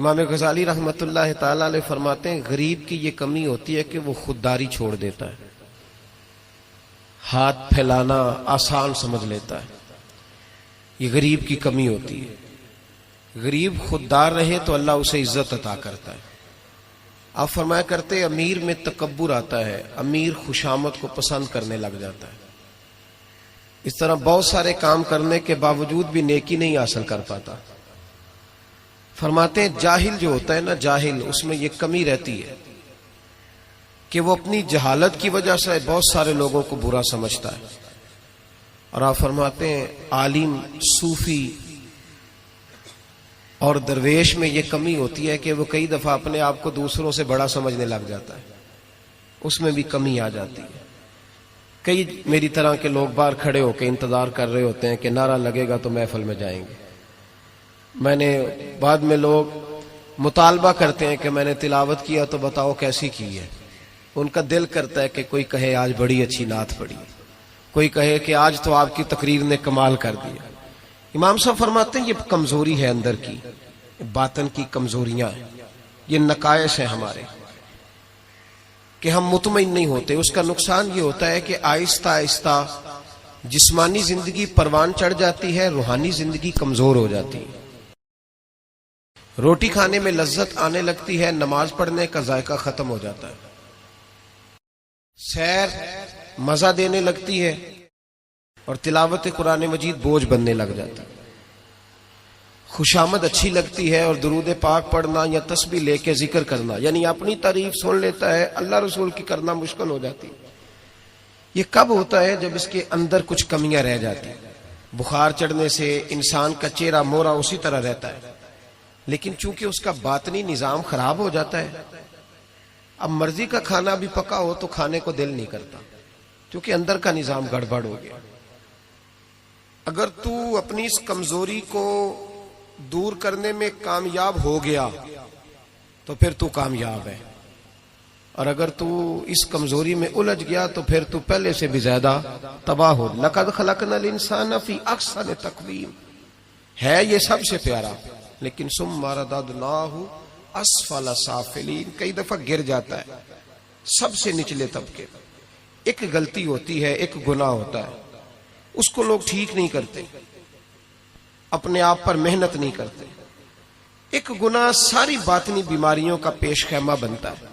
امام غزالی رحمۃ اللہ تعالی علیہ فرماتے ہیں غریب کی یہ کمی ہوتی ہے کہ وہ خودداری چھوڑ دیتا ہے، ہاتھ پھیلانا آسان سمجھ لیتا ہے، یہ غریب کی کمی ہوتی ہے۔ غریب خوددار رہے تو اللہ اسے عزت عطا کرتا ہے۔ آپ فرمایا کرتے امیر میں تکبر آتا ہے، امیر خوشامد کو پسند کرنے لگ جاتا ہے، اس طرح بہت سارے کام کرنے کے باوجود بھی نیکی نہیں حاصل کر پاتا۔ فرماتے ہیں جاہل جو ہوتا ہے نا، جاہل، اس میں یہ کمی رہتی ہے کہ وہ اپنی جہالت کی وجہ سے بہت سارے لوگوں کو برا سمجھتا ہے۔ اور آپ فرماتے ہیں عالم، صوفی اور درویش میں یہ کمی ہوتی ہے کہ وہ کئی دفعہ اپنے آپ کو دوسروں سے بڑا سمجھنے لگ جاتا ہے، اس میں بھی کمی آ جاتی ہے۔ کئی میری طرح کے لوگ باہر کھڑے ہو کے انتظار کر رہے ہوتے ہیں کہ نعرہ لگے گا تو محفل میں جائیں گے۔ میں نے بعد میں لوگ مطالبہ کرتے ہیں کہ میں نے تلاوت کیا تو بتاؤ کیسی کی ہے۔ ان کا دل کرتا ہے کہ کوئی کہے آج بڑی اچھی نعت پڑھی، کوئی کہے کہ آج تو آپ کی تقریر نے کمال کر دیا۔ امام صاحب فرماتے ہیں یہ کمزوری ہے اندر کی، باطن کی کمزوریاں ہیں، یہ نقائص ہیں ہمارے کہ ہم مطمئن نہیں ہوتے۔ اس کا نقصان یہ ہوتا ہے کہ آہستہ آہستہ جسمانی زندگی پروان چڑھ جاتی ہے، روحانی زندگی کمزور ہو جاتی ہے۔ روٹی کھانے میں لذت آنے لگتی ہے، نماز پڑھنے کا ذائقہ ختم ہو جاتا ہے، سیر مزہ دینے لگتی ہے اور تلاوت قرآن مجید بوجھ بننے لگ جاتا ہے۔ خوشامد اچھی لگتی ہے اور درود پاک پڑھنا یا تسبیح لے کے ذکر کرنا، یعنی اپنی تعریف سن لیتا ہے، اللہ رسول کی کرنا مشکل ہو جاتی ہے۔ یہ کب ہوتا ہے؟ جب اس کے اندر کچھ کمیاں رہ جاتی ہیں۔ بخار چڑھنے سے انسان کا چہرہ مورا اسی طرح رہتا ہے، لیکن چونکہ اس کا باطنی نظام خراب ہو جاتا ہے، اب مرضی کا کھانا بھی پکا ہو تو کھانے کو دل نہیں کرتا، کیونکہ اندر کا نظام گڑبڑ ہو گیا۔ اگر تو اپنی اس کمزوری کو دور کرنے میں کامیاب ہو گیا تو پھر تو کامیاب ہے، اور اگر تو اس کمزوری میں الجھ گیا تو پھر تو پہلے سے بھی زیادہ تباہ ہو۔ لَقَدْ خَلَقْنَا الْإِنسَانَ فِي أَحْسَنِ تَقْوِيمٍ ہے یہ سب سے پیارا، لیکن ثُمَّ رَدَدْنَاهُ اسفل سافلین، کئی دفعہ گر جاتا ہے سب سے نچلے طبقے۔ ایک غلطی ہوتی ہے، ایک گناہ ہوتا ہے، اس کو لوگ ٹھیک نہیں کرتے، اپنے آپ پر محنت نہیں کرتے۔ ایک گناہ ساری باطنی بیماریوں کا پیش خیمہ بنتا ہے۔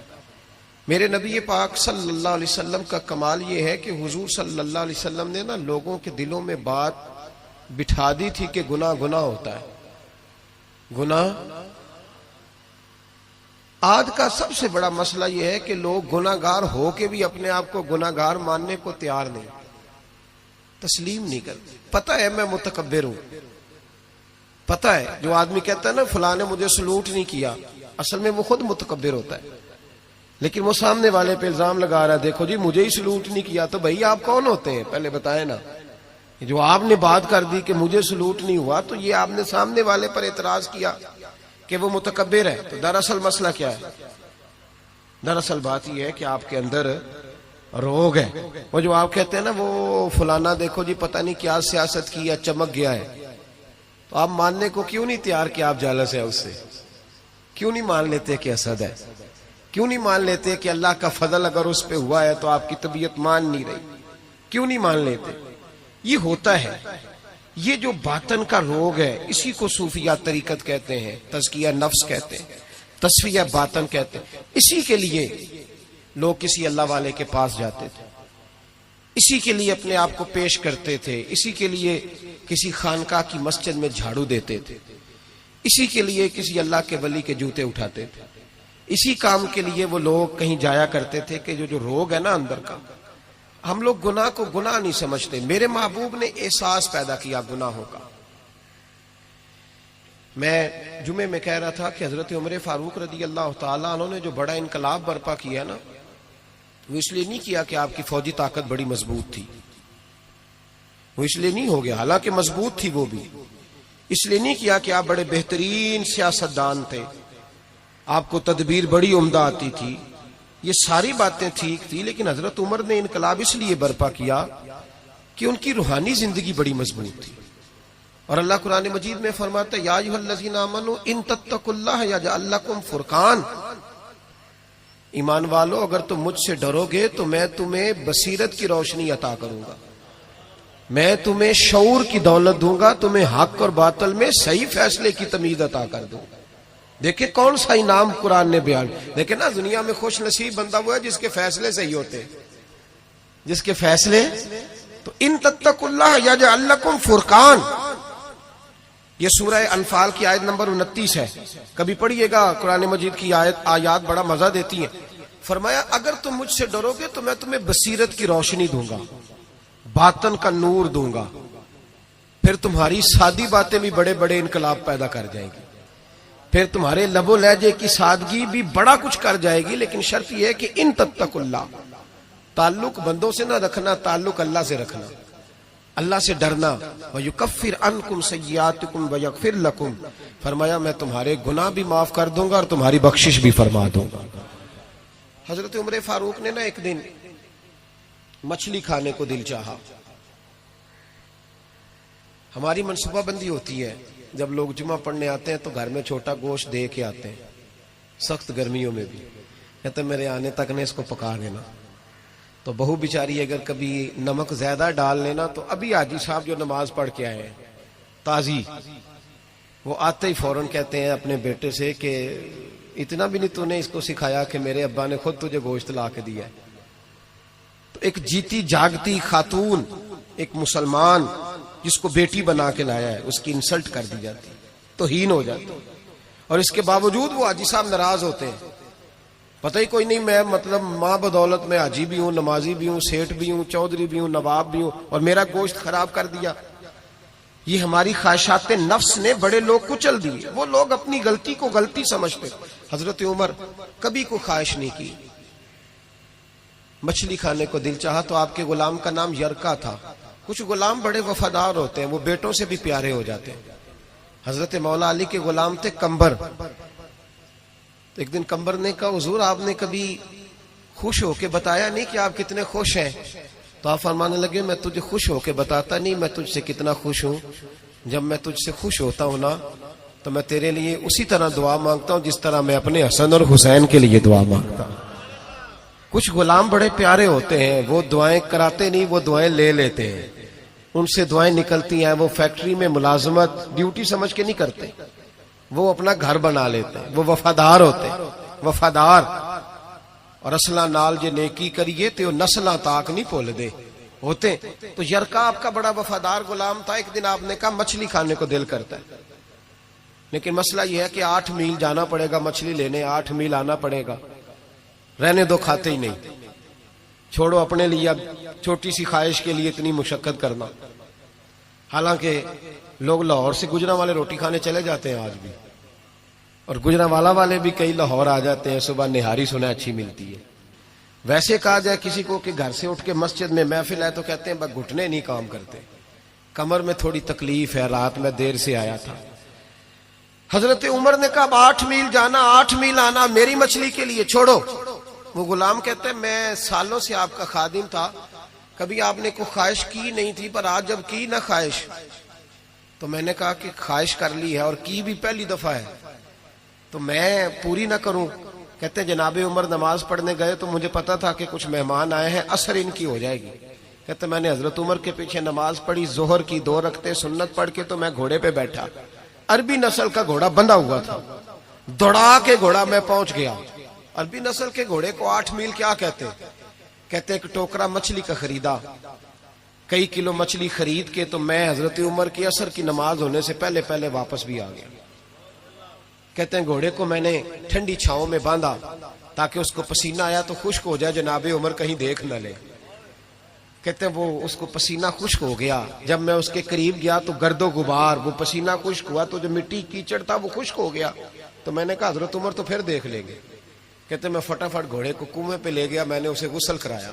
میرے نبی پاک صلی اللہ علیہ وسلم کا کمال یہ ہے کہ حضور صلی اللہ علیہ وسلم نے نا لوگوں کے دلوں میں بات بٹھا دی تھی کہ گناہ گناہ ہوتا ہے۔ گناہ آج کا سب سے بڑا مسئلہ یہ ہے کہ لوگ گناہ گار ہو کے بھی اپنے آپ کو گناہ گار ماننے کو تیار نہیں، تسلیم نہیں کرتے۔ پتہ ہے میں متکبر ہوں، پتہ ہے جو آدمی کہتا ہے نا فلاں نے مجھے سلوٹ نہیں کیا، اصل میں وہ خود متکبر ہوتا ہے، لیکن وہ سامنے والے پہ الزام لگا رہا ہے دیکھو جی مجھے ہی سلوٹ نہیں کیا۔ تو بھائی آپ کون ہوتے ہیں پہلے بتائیں نا؟ جو آپ نے بات کر دی کہ مجھے سلوٹ نہیں ہوا تو یہ آپ نے سامنے والے پر اعتراض کیا کہ وہ متکبر ہے۔ تو دراصل مسئلہ کیا ہے؟ دراصل بات یہ ہے کہ آپ کے اندر روگ ہے۔ وہ جو آپ کہتے ہیں نا وہ فلانا دیکھو جی پتہ نہیں کیا سیاست کی یا چمک گیا ہے، تو آپ ماننے کو کیوں نہیں تیار کہ آپ جالس ہے اس سے؟ کیوں نہیں مان لیتے کہ حسد ہے؟ کیوں نہیں مان لیتے کہ اللہ کا فضل اگر اس پہ ہوا ہے تو آپ کی طبیعت مان نہیں رہی؟ کیوں نہیں مان لیتے؟ یہ ہوتا ہے، یہ جو باطن کا روگ ہے اسی کو صوفیہ طریقت کہتے ہیں، تزکیہ نفس کہتے ہیں، تصفیہ باطن کہتے ہیں۔ اسی کے لیے لوگ کسی اللہ والے کے پاس جاتے تھے، اسی کے لیے اپنے آپ کو پیش کرتے تھے، اسی کے لیے کسی خانقاہ کی مسجد میں جھاڑو دیتے تھے، اسی کے لیے کسی اللہ کے ولی کے جوتے اٹھاتے تھے، اسی کام کے لیے وہ لوگ کہیں جایا کرتے تھے کہ جو روگ ہے نا اندر کا، ہم لوگ گناہ کو گناہ نہیں سمجھتے۔ میرے محبوب نے احساس پیدا کیا گناہوں کا۔ میں جمعے میں کہہ رہا تھا کہ حضرت عمر فاروق رضی اللہ تعالیٰ عنہ نے جو بڑا انقلاب برپا کیا نا، وہ اس لیے نہیں کیا کہ آپ کی فوجی طاقت بڑی مضبوط تھی، وہ اس لیے نہیں ہو گیا، حالانکہ مضبوط تھی وہ بھی، اس لیے نہیں کیا کہ آپ بڑے بہترین سیاستدان تھے، آپ کو تدبیر بڑی عمدہ آتی تھی، یہ ساری باتیں ٹھیک تھی، لیکن حضرت عمر نے انقلاب اس لیے برپا کیا کہ ان کی روحانی زندگی بڑی مضبوط تھی۔ اور اللہ قرآن مجید میں فرماتا ہے یا ایھا الذین آمنوا ان تتقوا اللہ یجعل لکم فرقان، ایمان والو اگر تم مجھ سے ڈرو گے تو میں تمہیں بصیرت کی روشنی عطا کروں گا، میں تمہیں شعور کی دولت دوں گا، تمہیں حق اور باطل میں صحیح فیصلے کی تمیز عطا کر دوں گا۔ دیکھیں کون سا انعام قرآن نے بیان، دیکھیں نا دنیا میں خوش نصیب بندہ وہ ہے جس کے فیصلے صحیح ہوتے ہیں، جس کے فیصلے۔ تو ان تتقوا اللہ یجعل لکم فرقان، یہ سورہ انفال کی آیت نمبر 29 ہے، کبھی پڑھیے گا، قرآن مجید کی آیات بڑا مزہ دیتی ہیں۔ فرمایا اگر تم مجھ سے ڈرو گے تو میں تمہیں بصیرت کی روشنی دوں گا، باطن کا نور دوں گا، پھر تمہاری سادی باتیں بھی بڑے بڑے انقلاب پیدا کر جائیں گی، پھر تمہارے لب و لہجے کی سادگی بھی بڑا کچھ کر جائے گی، لیکن شرط یہ ہے کہ ان تتقوا اللہ، تعلق بندوں سے نہ رکھنا، تعلق اللہ سے رکھنا، اللہ سے ڈرنا۔ وَيُكَفِّرْ عَنْكُمْ سَيِّئَاتِكُمْ وَيَغْفِرْ لَكُمْ، فرمایا میں تمہارے گناہ بھی معاف کر دوں گا اور تمہاری بخشش بھی فرما دوں گا۔ حضرت عمر فاروق نے نا ایک دن مچھلی کھانے کو دل چاہا۔ ہماری منصوبہ بندی ہوتی ہے جب لوگ جمعہ پڑھنے آتے ہیں تو گھر میں چھوٹا گوشت دے کے آتے ہیں، سخت گرمیوں میں بھی، کہتے میرے آنے تک نے اس کو پکا لینا۔ تو بہو بیچاری اگر کبھی نمک زیادہ ڈال لینا تو ابھی حاجی صاحب جو نماز پڑھ کے آئے ہیں تازی، وہ آتے ہی فوراً کہتے ہیں اپنے بیٹے سے کہ اتنا بھی نہیں تو نے اس کو سکھایا کہ میرے ابا نے خود تجھے گوشت لا کے دیا ہے۔ تو ایک جیتی جاگتی خاتون، ایک مسلمان جس کو بیٹی بنا کے لایا ہے، اس کی انسلٹ کر دی جاتی، توہین ہو جاتی، اور اس کے باوجود وہ حاجی صاحب ناراض ہوتے ہیں۔ پتہ ہی کوئی نہیں، میں مطلب ماں بدولت میں حاجی بھی ہوں، نمازی بھی ہوں، سیٹھ بھی ہوں، چودھری بھی ہوں، نواب بھی ہوں، اور میرا گوشت خراب کر دیا۔ یہ ہماری خواہشات نفس نے بڑے لوگ کچل دیے، وہ لوگ اپنی غلطی کو غلطی سمجھتے۔ حضرت عمر کبھی کوئی خواہش نہیں کی، مچھلی کھانے کو دل چاہا تو آپ کے غلام کا نام یرکا تھا۔ کچھ غلام بڑے وفادار ہوتے ہیں، وہ بیٹوں سے بھی پیارے ہو جاتے ہیں۔ حضرت مولا علی کے غلام تھے کمبر۔ تو ایک دن کمبر نے کہا حضور آپ نے کبھی خوش ہو کے بتایا نہیں کہ آپ کتنے خوش ہیں۔ تو آپ فرمانے لگے میں تجھے خوش ہو کے بتاتا نہیں میں تجھ سے کتنا خوش ہوں، جب میں تجھ سے خوش ہوتا ہوں نا تو میں تیرے لیے اسی طرح دعا مانگتا ہوں جس طرح میں اپنے حسن اور حسین کے لیے دعا مانگتا ہوں۔ کچھ غلام بڑے پیارے ہوتے ہیں، وہ دعائیں کراتے نہیں، وہ دعائیں لے لیتے ہیں، ان سے دعائیں نکلتی ہیں، وہ فیکٹری میں ملازمت ڈیوٹی سمجھ کے نہیں کرتے، وہ اپنا گھر بنا لیتے ہیں، وہ وفادار ہوتے ہیں، وفادار۔ اور اصلہ نال جے نیکی کریے تو نسلاں تاک نہیں بھول دے ہوتے۔ تو یرکا آپ کا بڑا وفادار غلام تھا۔ ایک دن آپ نے کہا مچھلی کھانے کو دل کرتا ہے، لیکن مسئلہ یہ ہے کہ 8 میل جانا پڑے گا مچھلی لینے، 8 میل آنا پڑے گا، رہنے دو کھاتے ہی نہیں، چھوڑو اپنے لیے اب چھوٹی سی خواہش کے لیے اتنی مشقت کرنا۔ حالانکہ لوگ لاہور سے گجرانوالے روٹی کھانے چلے جاتے ہیں آج بھی، اور گجرانوالا والے بھی کئی لاہور آ جاتے ہیں، صبح نہاری سنا اچھی ملتی ہے۔ ویسے کہا جائے کسی کو کہ گھر سے اٹھ کے مسجد میں محفل ہے تو کہتے ہیں بس گھٹنے نہیں کام کرتے، کمر میں تھوڑی تکلیف ہے، رات میں دیر سے آیا تھا۔ حضرت عمر نے کہا 8 میل جانا 8 میل آنا میری مچھلی کے لیے چھوڑو۔ وہ غلام کہتے ہیں میں سالوں سے آپ کا خادم تھا، کبھی آپ نے کوئی خواہش کی نہیں تھی، پر آج جب کی نہ خواہش تو میں نے کہا کہ خواہش کر لی ہے اور کی بھی پہلی دفعہ ہے تو میں پوری نہ کروں۔ کہتے ہیں جناب عمر نماز پڑھنے گئے تو مجھے پتا تھا کہ کچھ مہمان آئے ہیں، عصر ان کی ہو جائے گی۔ کہتے میں نے حضرت عمر کے پیچھے نماز پڑھی، ظہر کی 2 رکعتیں سنت پڑھ کے تو میں گھوڑے پہ بیٹھا، عربی نسل کا گھوڑا بندھا ہوا تھا، دوڑا کے گھوڑا میں پہنچ گیا۔ عربی نسل کے گھوڑے کو 8 میل کیا کہتے ہیں؟ کہتے ایک ٹوکرا مچھلی کا خریدا، کئی کلو مچھلی خرید کے تو میں حضرت عمر کی عصر کی نماز ہونے سے پہلے پہلے واپس بھی آ گیا۔ کہتے ہیں گھوڑے کو میں نے ٹھنڈی چھاؤں میں باندھا تاکہ اس کو پسینہ آیا تو خشک ہو جائے، جناب عمر کہیں دیکھ نہ لے۔ کہتے ہیں وہ اس کو پسینہ خشک ہو گیا، جب میں اس کے قریب گیا تو گرد و غبار، وہ پسینہ خشک ہوا تو جو مٹی کیچڑ تھا وہ خشک ہو گیا۔ تو میں نے کہا حضرت عمر تو پھر دیکھ لیں گے۔ کہتے ہیں میں فٹافٹ گھوڑے کو کنویں پہ لے گیا، میں نے اسے غسل کرایا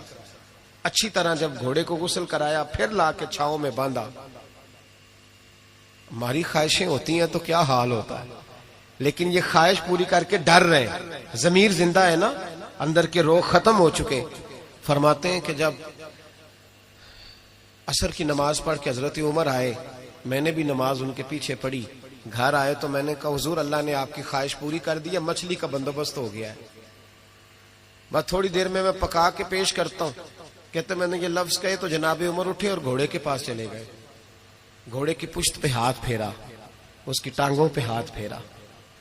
اچھی طرح۔ جب گھوڑے کو غسل کرایا پھر لا کے چھاؤں میں باندھا۔ ہماری خواہشیں ہوتی ہیں تو کیا حال ہوتا ہے، لیکن یہ خواہش پوری کر کے ڈر رہے ہیں، ضمیر زندہ ہے نا، اندر کے روگ ختم ہو چکے۔ فرماتے ہیں کہ جب عصر کی نماز پڑھ کے حضرت عمر آئے میں نے بھی نماز ان کے پیچھے پڑھی. گھر آئے تو میں نے کہا حضور اللہ نے آپ کی خواہش پوری کر دی ہے, مچھلی کا بندوبست ہو گیا ہے, بس تھوڑی دیر میں پکا کے پیش کرتا ہوں. کہتے میں نے یہ لفظ کہے تو جناب عمر اٹھے اور گھوڑے کے پاس چلے گئے. گھوڑے کی پشت پہ ہاتھ پھیرا, اس کی ٹانگوں پہ ہاتھ پھیرا.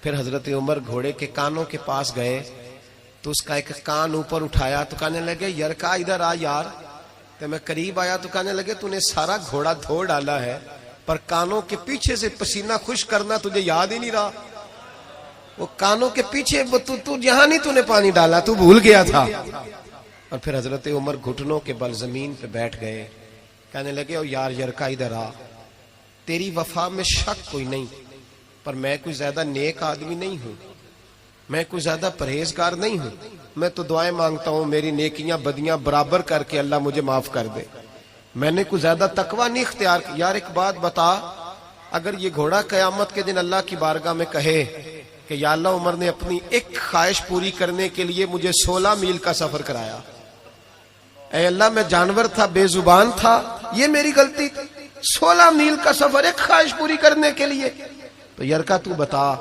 پھر حضرت عمر گھوڑے کے کانوں کے پاس گئے تو اس کا ایک کان اوپر اٹھایا تو کہنے لگے یرکا ادھر آ یار. تو میں قریب آیا تو کہنے لگے تو نے سارا گھوڑا دھو ڈالا ہے پر کانوں کے پیچھے سے پسینہ خشک کرنا تجھے یاد ہی نہیں رہا. وہ کانوں کے پیچھے تو جہاں نہیں تو نے پانی ڈالا, تو بھول گیا تھا. اور پھر حضرت عمر گھٹنوں کے بل زمین پہ بیٹھ گئے. کہنے لگے او یار یرکا ادھر آ, تیری وفا میں شک کوئی نہیں پر میں کوئی زیادہ نیک آدمی نہیں ہوں, میں کوئی زیادہ پرہیزگار نہیں ہوں. میں تو دعائیں مانگتا ہوں میری نیکیاں بدیاں برابر کر کے اللہ مجھے معاف کر دے. میں نے کوئی زیادہ تقوی نہیں اختیار کی. یار ایک بات بتا, اگر یہ گھوڑا قیامت کے دن اللہ کی بارگاہ میں کہے کہ یا اللہ عمر نے اپنی ایک خواہش پوری کرنے کے لیے مجھے 16 میل کا سفر کرایا, اے اللہ میں جانور تھا, بے زبان تھا, یہ میری غلطی تھی, 16 میل کا سفر ایک خواہش پوری کرنے کے لیے. تو یرکا تو بتا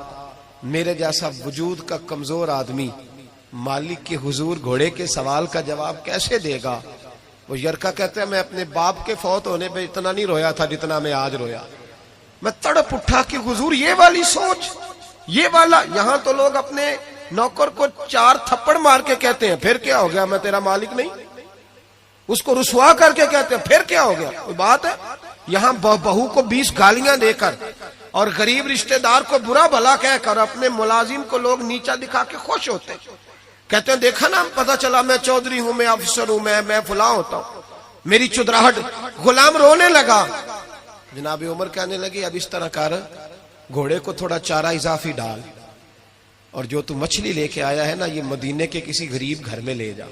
میرے جیسا وجود کا کمزور آدمی مالک کے حضور گھوڑے کے سوال کا جواب کیسے دے گا؟ وہ یرکا کہتے ہیں میں اپنے باپ کے فوت ہونے پہ اتنا نہیں رویا تھا جتنا میں آج رویا. میں تڑپ اٹھا کہ حضور یہ والی سوچ, یہ والا. یہاں تو لوگ اپنے نوکر کو 4 تھپڑ مار کے کہتے ہیں پھر کیا ہو گیا میں تیرا مالک نہیں, اس کو رسوا کر کے کہتے ہیں پھر کیا ہو گیا, کوئی بات ہے؟ یہاں بہو کو 20 گالیاں دے کر اور غریب رشتہ دار کو برا بھلا کہہ کر اپنے ملازم کو لوگ نیچا دکھا کے خوش ہوتے ہیں. کہتے ہیں دیکھا نا پتا چلا میں چودھری ہوں, میں افسر ہوں, میں فلاں ہوتا ہوں, میری چدراہٹ. غلام رونے لگا. جناب عمر کہنے لگے اب اس طرح کر, گھوڑے کو تھوڑا چارہ اضافی ڈال اور جو تو مچھلی لے کے آیا ہے نا یہ مدینے کے کسی غریب گھر میں لے جا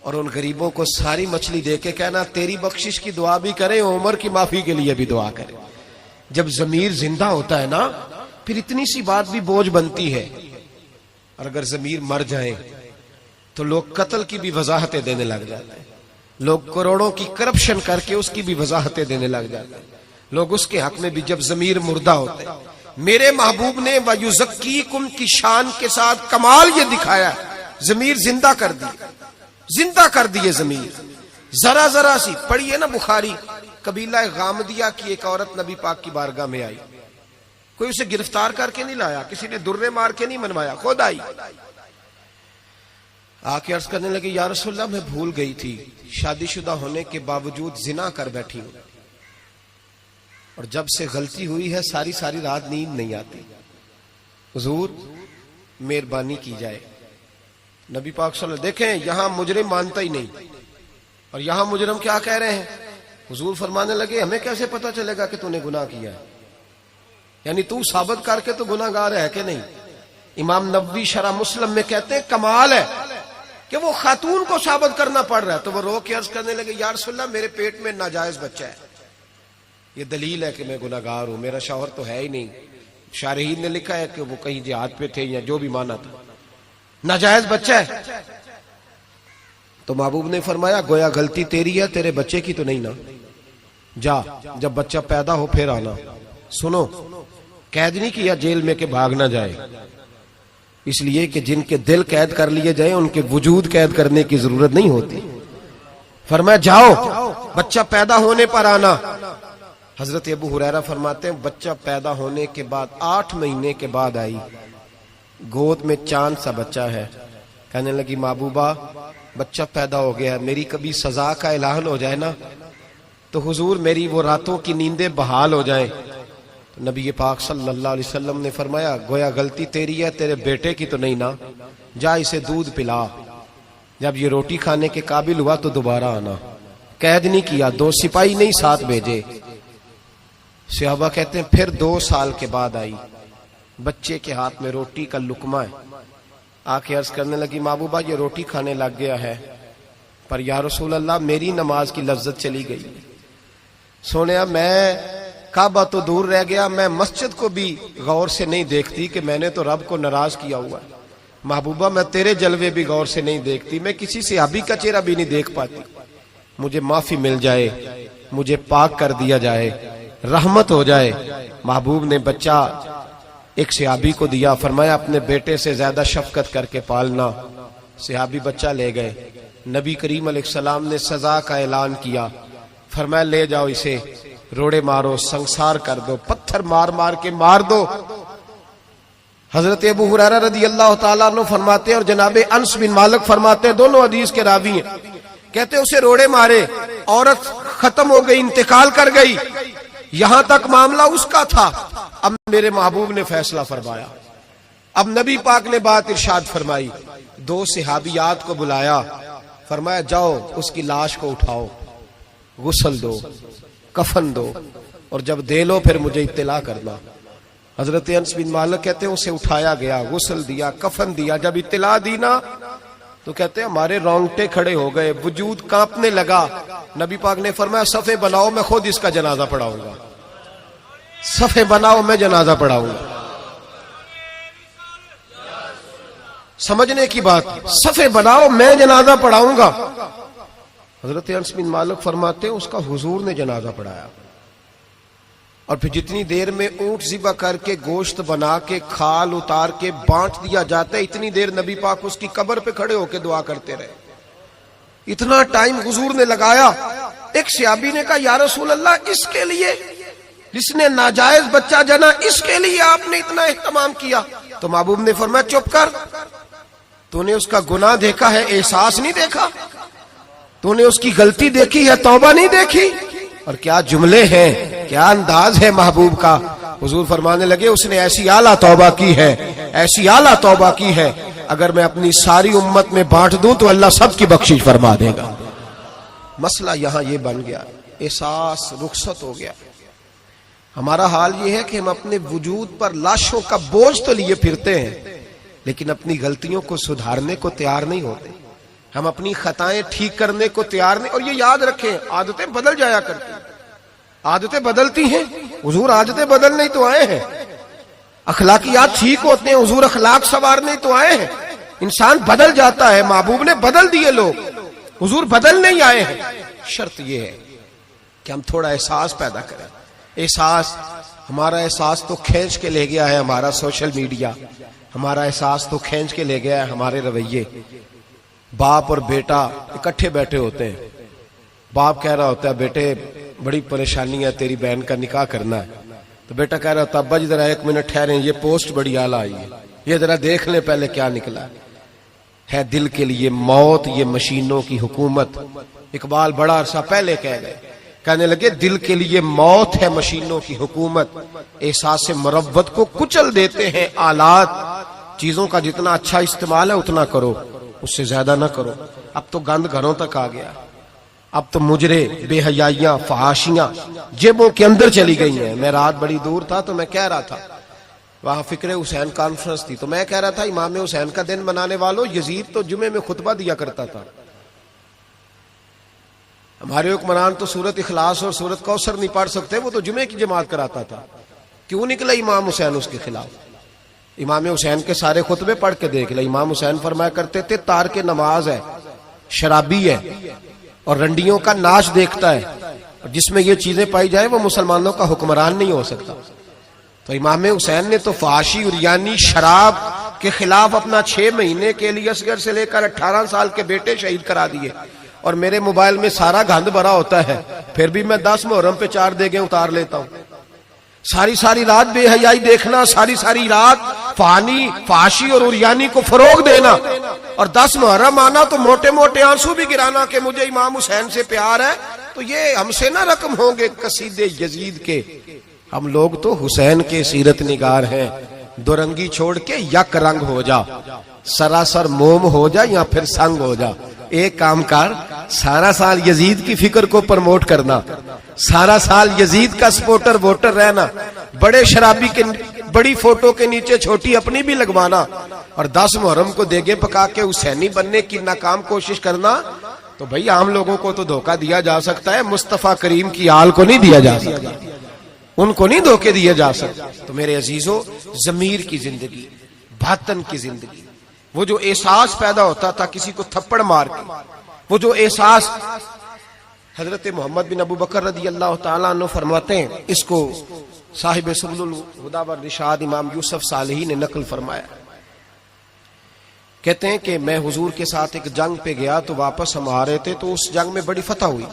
اور ان غریبوں کو ساری مچھلی دے کے کہنا تیری بخشش کی دعا بھی کریں, عمر کی معافی کے لیے بھی دعا کریں. جب ضمیر زندہ ہوتا ہے نا پھر اتنی سی بات بھی بوجھ بنتی ہے, اور اگر ضمیر مر جائے تو لوگ قتل کی بھی وضاحتیں دینے لگ جاتے ہیں, لوگ کروڑوں کی کرپشن کر کے اس کی بھی وضاحتیں دینے لگ جاتے ہیں, لوگ اس کے حق میں بھی. جب ضمیر مردہ ہوتے ہیں, میرے محبوب نے وَيُزَكِّيكُمْ کی شان کے ساتھ کمال یہ دکھایا, ضمیر زندہ کر دی, زندہ کر دیے ضمیر. ذرا ذرا سی پڑھیے نا بخاری, قبیلہ غامدیہ کی ایک عورت نبی پاک کی بارگاہ میں آئی, کوئی اسے گرفتار کر کے نہیں لایا, کسی نے درے مار کے نہیں منوایا, خود آئی. آ کے عرض کرنے لگی یا رسول اللہ میں بھول گئی تھی, شادی شدہ ہونے کے باوجود زنا کر بیٹھی ہوں اور جب سے غلطی ہوئی ہے ساری ساری رات نیند نہیں آتی, حضور مہربانی کی جائے. نبی پاک صلی اللہ علیہ وسلم دیکھیں یہاں مجرم مانتا ہی نہیں اور یہاں مجرم کیا کہہ رہے ہیں. حضور فرمانے لگے ہمیں کیسے پتا چلے گا کہ تو نے گناہ کیا ہے, یعنی تو ثابت کر کے تو گناہ گار ہے کہ نہیں. امام نووی شرح مسلم میں کہتے ہیں کمال ہے کہ وہ خاتون کو ثابت کرنا پڑ رہا ہے. تو وہ رو کے عرض کرنے لگے یا رسول اللہ میرے پیٹ میں ناجائز بچہ ہے, یہ دلیل ہے کہ میں گناہ گار ہوں, میرا شوہر تو ہے ہی نہیں. شارحین نے لکھا ہے کہ وہ کہیں جہاد پہ تھے یا جو بھی مانا تھا, ناجائز بچہ ہے. تو محبوب نے فرمایا گویا غلطی تیری ہے, تیرے بچے کی تو نہیں نا, جا جب بچہ پیدا ہو پھر آنا. سنو قید نہیں کیا جیل میں کہ بھاگ نہ جائے, اس لیے کہ جن کے دل قید کر لیے جائیں ان کے وجود قید کرنے کی ضرورت نہیں ہوتی. فرمایا جاؤ بچہ پیدا ہونے پر آنا. حضرت ابو ہریرہ فرماتے ہیں بچہ پیدا ہونے کے بعد 8 مہینے کے بعد آئی, گود میں چاند سا بچہ ہے. کہنے لگی محبوبہ بچہ پیدا ہو گیا, میری کبھی سزا کا اعلان ہو جائے نا تو حضور میری وہ راتوں کی نیندیں بحال ہو جائیں. تو نبی پاک صلی اللہ علیہ وسلم نے فرمایا گویا غلطی تیری ہے, تیرے بیٹے کی تو نہیں نا, جا اسے دودھ پلا, جب یہ روٹی کھانے کے قابل ہوا تو دوبارہ آنا. قید نہیں کیا, 2 سپاہی نہیں ساتھ بھیجے. صحابہ کہتے ہیں پھر 2 سال کے بعد آئی, بچے کے ہاتھ میں روٹی کا لقمہ ہے. آ کے عرض کرنے لگی محبوبہ یہ روٹی کھانے لگ گیا ہے پر یا رسول اللہ میری نماز کی لذت چلی گئی. سونیا میں کعبہ تو دور رہ گیا, میں مسجد کو بھی غور سے نہیں دیکھتی کہ میں نے تو رب کو ناراض کیا ہوا ہے. محبوبہ میں تیرے جلوے بھی غور سے نہیں دیکھتی, میں کسی صحابی کا چہرہ بھی نہیں دیکھ پاتی. مجھے معافی مل جائے, مجھے پاک کر دیا جائے, رحمت ہو جائے. محبوب نے بچہ ایک صحابی کو دیا, فرمایا اپنے بیٹے سے زیادہ شفقت کر کے پالنا. صحابی بچہ لے گئے. نبی کریم علیہ السلام نے سزا کا اعلان کیا, فرمایا لے جاؤ اسے, روڑے مارو, سنسار کر دو, پتھر مار مار کے مار دو. حضرت ابو ہریرہ رضی اللہ تعالیٰ عنہ فرماتے ہیں اور جناب انس بن مالک فرماتے ہیں, دونوں حدیث کے راوی ہیں, کہتے اسے روڑے مارے, عورت ختم ہو گئی, انتقال کر گئی, یہاں تک معاملہ اس کا تھا. اب میرے محبوب نے فیصلہ فرمایا. اب نبی پاک نے بات ارشاد فرمائی, دو صحابیات کو بلایا, فرمایا جاؤ اس کی لاش کو اٹھاؤ, غسل دو, کفن دو, اور جب دے لو پھر مجھے اطلاع کرنا. حضرت انس بن مالک کہتے ہیں اسے اٹھایا گیا, غسل دیا, کفن دیا. جب اطلاع دی نا تو کہتے ہیں ہمارے رونگٹے کھڑے ہو گئے, وجود کانپنے لگا. نبی پاک نے فرمایا صفے بناؤ, میں خود اس کا جنازہ پڑھاؤں گا. صفے بناؤ, میں جنازہ پڑھاؤں گا. سمجھنے کی بات, صفے بناؤ, میں جنازہ پڑھاؤں گا. حضرت انس بن مالک فرماتے ہیں اس کا حضور نے جنازہ پڑھایا, اور پھر جتنی دیر میں اونٹ ذبح کر کے گوشت بنا کے کھال اتار کے بانٹ دیا جاتا ہے, اتنی دیر نبی پاک اس کی قبر پہ کھڑے ہو کے دعا کرتے رہے. اتنا ٹائم حضور نے لگایا. ایک صحابی نے کہا یا رسول اللہ, اس کے لیے جس نے ناجائز بچہ جنا, اس کے لیے آپ نے اتنا اہتمام کیا؟ تو محبوب نے فرمایا چپ کر, تو نے اس کا گناہ دیکھا ہے, احساس نہیں دیکھا؟ تو نے اس کی غلطی دیکھی ہے, توبہ نہیں دیکھی؟ اور کیا جملے ہیں, کیا انداز ہے محبوب کا. حضور فرمانے لگے اس نے ایسی اعلیٰ توبہ کی ہے, ایسی اعلیٰ توبہ کی ہے, اگر میں اپنی ساری امت میں بانٹ دوں تو اللہ سب کی بخشش فرما دے گا. مسئلہ یہاں یہ بن گیا, احساس رخصت ہو گیا. ہمارا حال یہ ہے کہ ہم اپنے وجود پر لاشوں کا بوجھ تو لیے پھرتے ہیں, لیکن اپنی غلطیوں کو سدھارنے کو تیار نہیں ہوتے. ہم اپنی خطائیں ٹھیک کرنے کو تیار نہیں. اور یہ یاد رکھیں, عادتیں بدل جایا کرتی ہیں, عادتیں بدلتی ہیں. حضور عادتیں بدلنے تو آئے ہیں, اخلاقیات ٹھیک ہوتے ہیں, حضور اخلاق سنوارنے تو آئے ہیں. انسان بدل جاتا ہے, محبوب نے بدل دیے لوگ, حضور بدل نہیں آئے ہیں. شرط یہ ہے کہ ہم تھوڑا احساس پیدا کریں. احساس, ہمارا احساس تو کھینچ کے لے گیا ہے ہمارا سوشل میڈیا, ہمارا احساس تو کھینچ کے لے گیا ہے ہمارے رویے. باپ اور بیٹا اکٹھے بیٹھے ہوتے ہیں, باپ کہہ رہا ہوتا ہے بیٹے بڑی پریشانی ہے, تیری بہن کا نکاح کرنا ہے. تو بیٹا کہہ رہا ہوتا ابا جی ذرا ایک منٹ ٹھہریں, یہ پوسٹ بڑی اعلیٰ آئی ہے, یہ ذرا دیکھ لیں پہلے کیا نکلا ہے. دل کے لیے موت یہ مشینوں کی حکومت. اقبال بڑا عرصہ پہلے کہہ گئے, کہنے لگے دل کے لیے موت ہے مشینوں کی حکومت. احساس مروت کو کچل دیتے ہیں آلات. چیزوں کا جتنا اچھا استعمال ہے اتنا کرو, اس سے زیادہ نہ کرو. اب تو گند گھروں تک آ گیا, اب تو مجرے, بے حیائیاں, فحاشیاں جیبوں کے اندر چلی گئی ہیں. میں رات بڑی دور تھا تو میں کہہ رہا تھا, وہاں فکر حسین کانفرنس تھی, تو میں کہہ رہا تھا امام حسین کا دن منانے والوں, یزید تو جمعے میں خطبہ دیا کرتا تھا, ہمارے حکمران تو سورت اخلاص اور سورت کوثر نہیں پڑھ سکتے, وہ تو جمعے کی جماعت کراتا تھا. کیوں نکلا امام حسین اس کے خلاف؟ امام حسین کے سارے خطبے پڑھ کے دیکھ لے. امام حسین فرمایا کرتے تھے تارک نماز ہے, شرابی ہے, اور رنڈیوں کا ناچ دیکھتا ہے, اور جس میں یہ چیزیں پائی جائیں وہ مسلمانوں کا حکمران نہیں ہو سکتا. تو امام حسین نے تو فحاشی اور یعنی شراب کے خلاف اپنا 6 مہینے کے لیے اصغر سے لے کر 18 سال کے بیٹے شہید کرا دیے. اور میرے موبائل میں سارا گند بھرا ہوتا ہے, پھر بھی میں 10 محرم پہ 4 دیگیں اتار لیتا ہوں. ساری ساری رات بے حیائی دیکھنا, ساری ساری رات فانی, فحاشی اور عریانی کو فروغ دینا, اور 10 محرم آنا تو موٹے موٹے آنسو بھی گرانا کہ مجھے امام حسین سے پیار ہے. تو یہ ہم سے نہ رقم ہوں گے قصیدے یزید کے. ہم لوگ تو حسین کے سیرت نگار ہیں. دو رنگی چھوڑ کے یک رنگ ہو جا, سراسر موم ہو جا یا پھر سنگ ہو جا. ایک کام کر, سارا سال یزید کی فکر کو پرموٹ کرنا, سارا سال یزید کا سپورٹر ووٹر رہنا, بڑے شرابی کے بڑی فوٹو کے نیچے چھوٹی اپنی بھی لگوانا, اور 10 محرم کو دیگیں پکا کے حسینی بننے کی ناکام کوشش کرنا. تو بھئی عام لوگوں کو تو دھوکہ دیا جا سکتا ہے, مصطفیٰ کریم کی آل کو نہیں دیا جا سکتا, ان کو نہیں دھوکے دیے جا سکتے. تو میرے عزیزو, ضمیر کی زندگی, باطن کی زندگی, وہ جو احساس پیدا ہوتا تھا کسی کو تھپڑ مار کے, وہ جو احساس حضرت محمد بن ابو بکر رضی اللہ تعالیٰ عنہ فرماتے ہیں، اس کو صاحب سبل الہدی والرشاد امام یوسف صالحی نے نقل فرمایا، کہتے ہیں کہ میں حضور کے ساتھ ایک جنگ پہ گیا تو واپس ہم آ رہے تھے تو اس جنگ میں بڑی فتح ہوئی،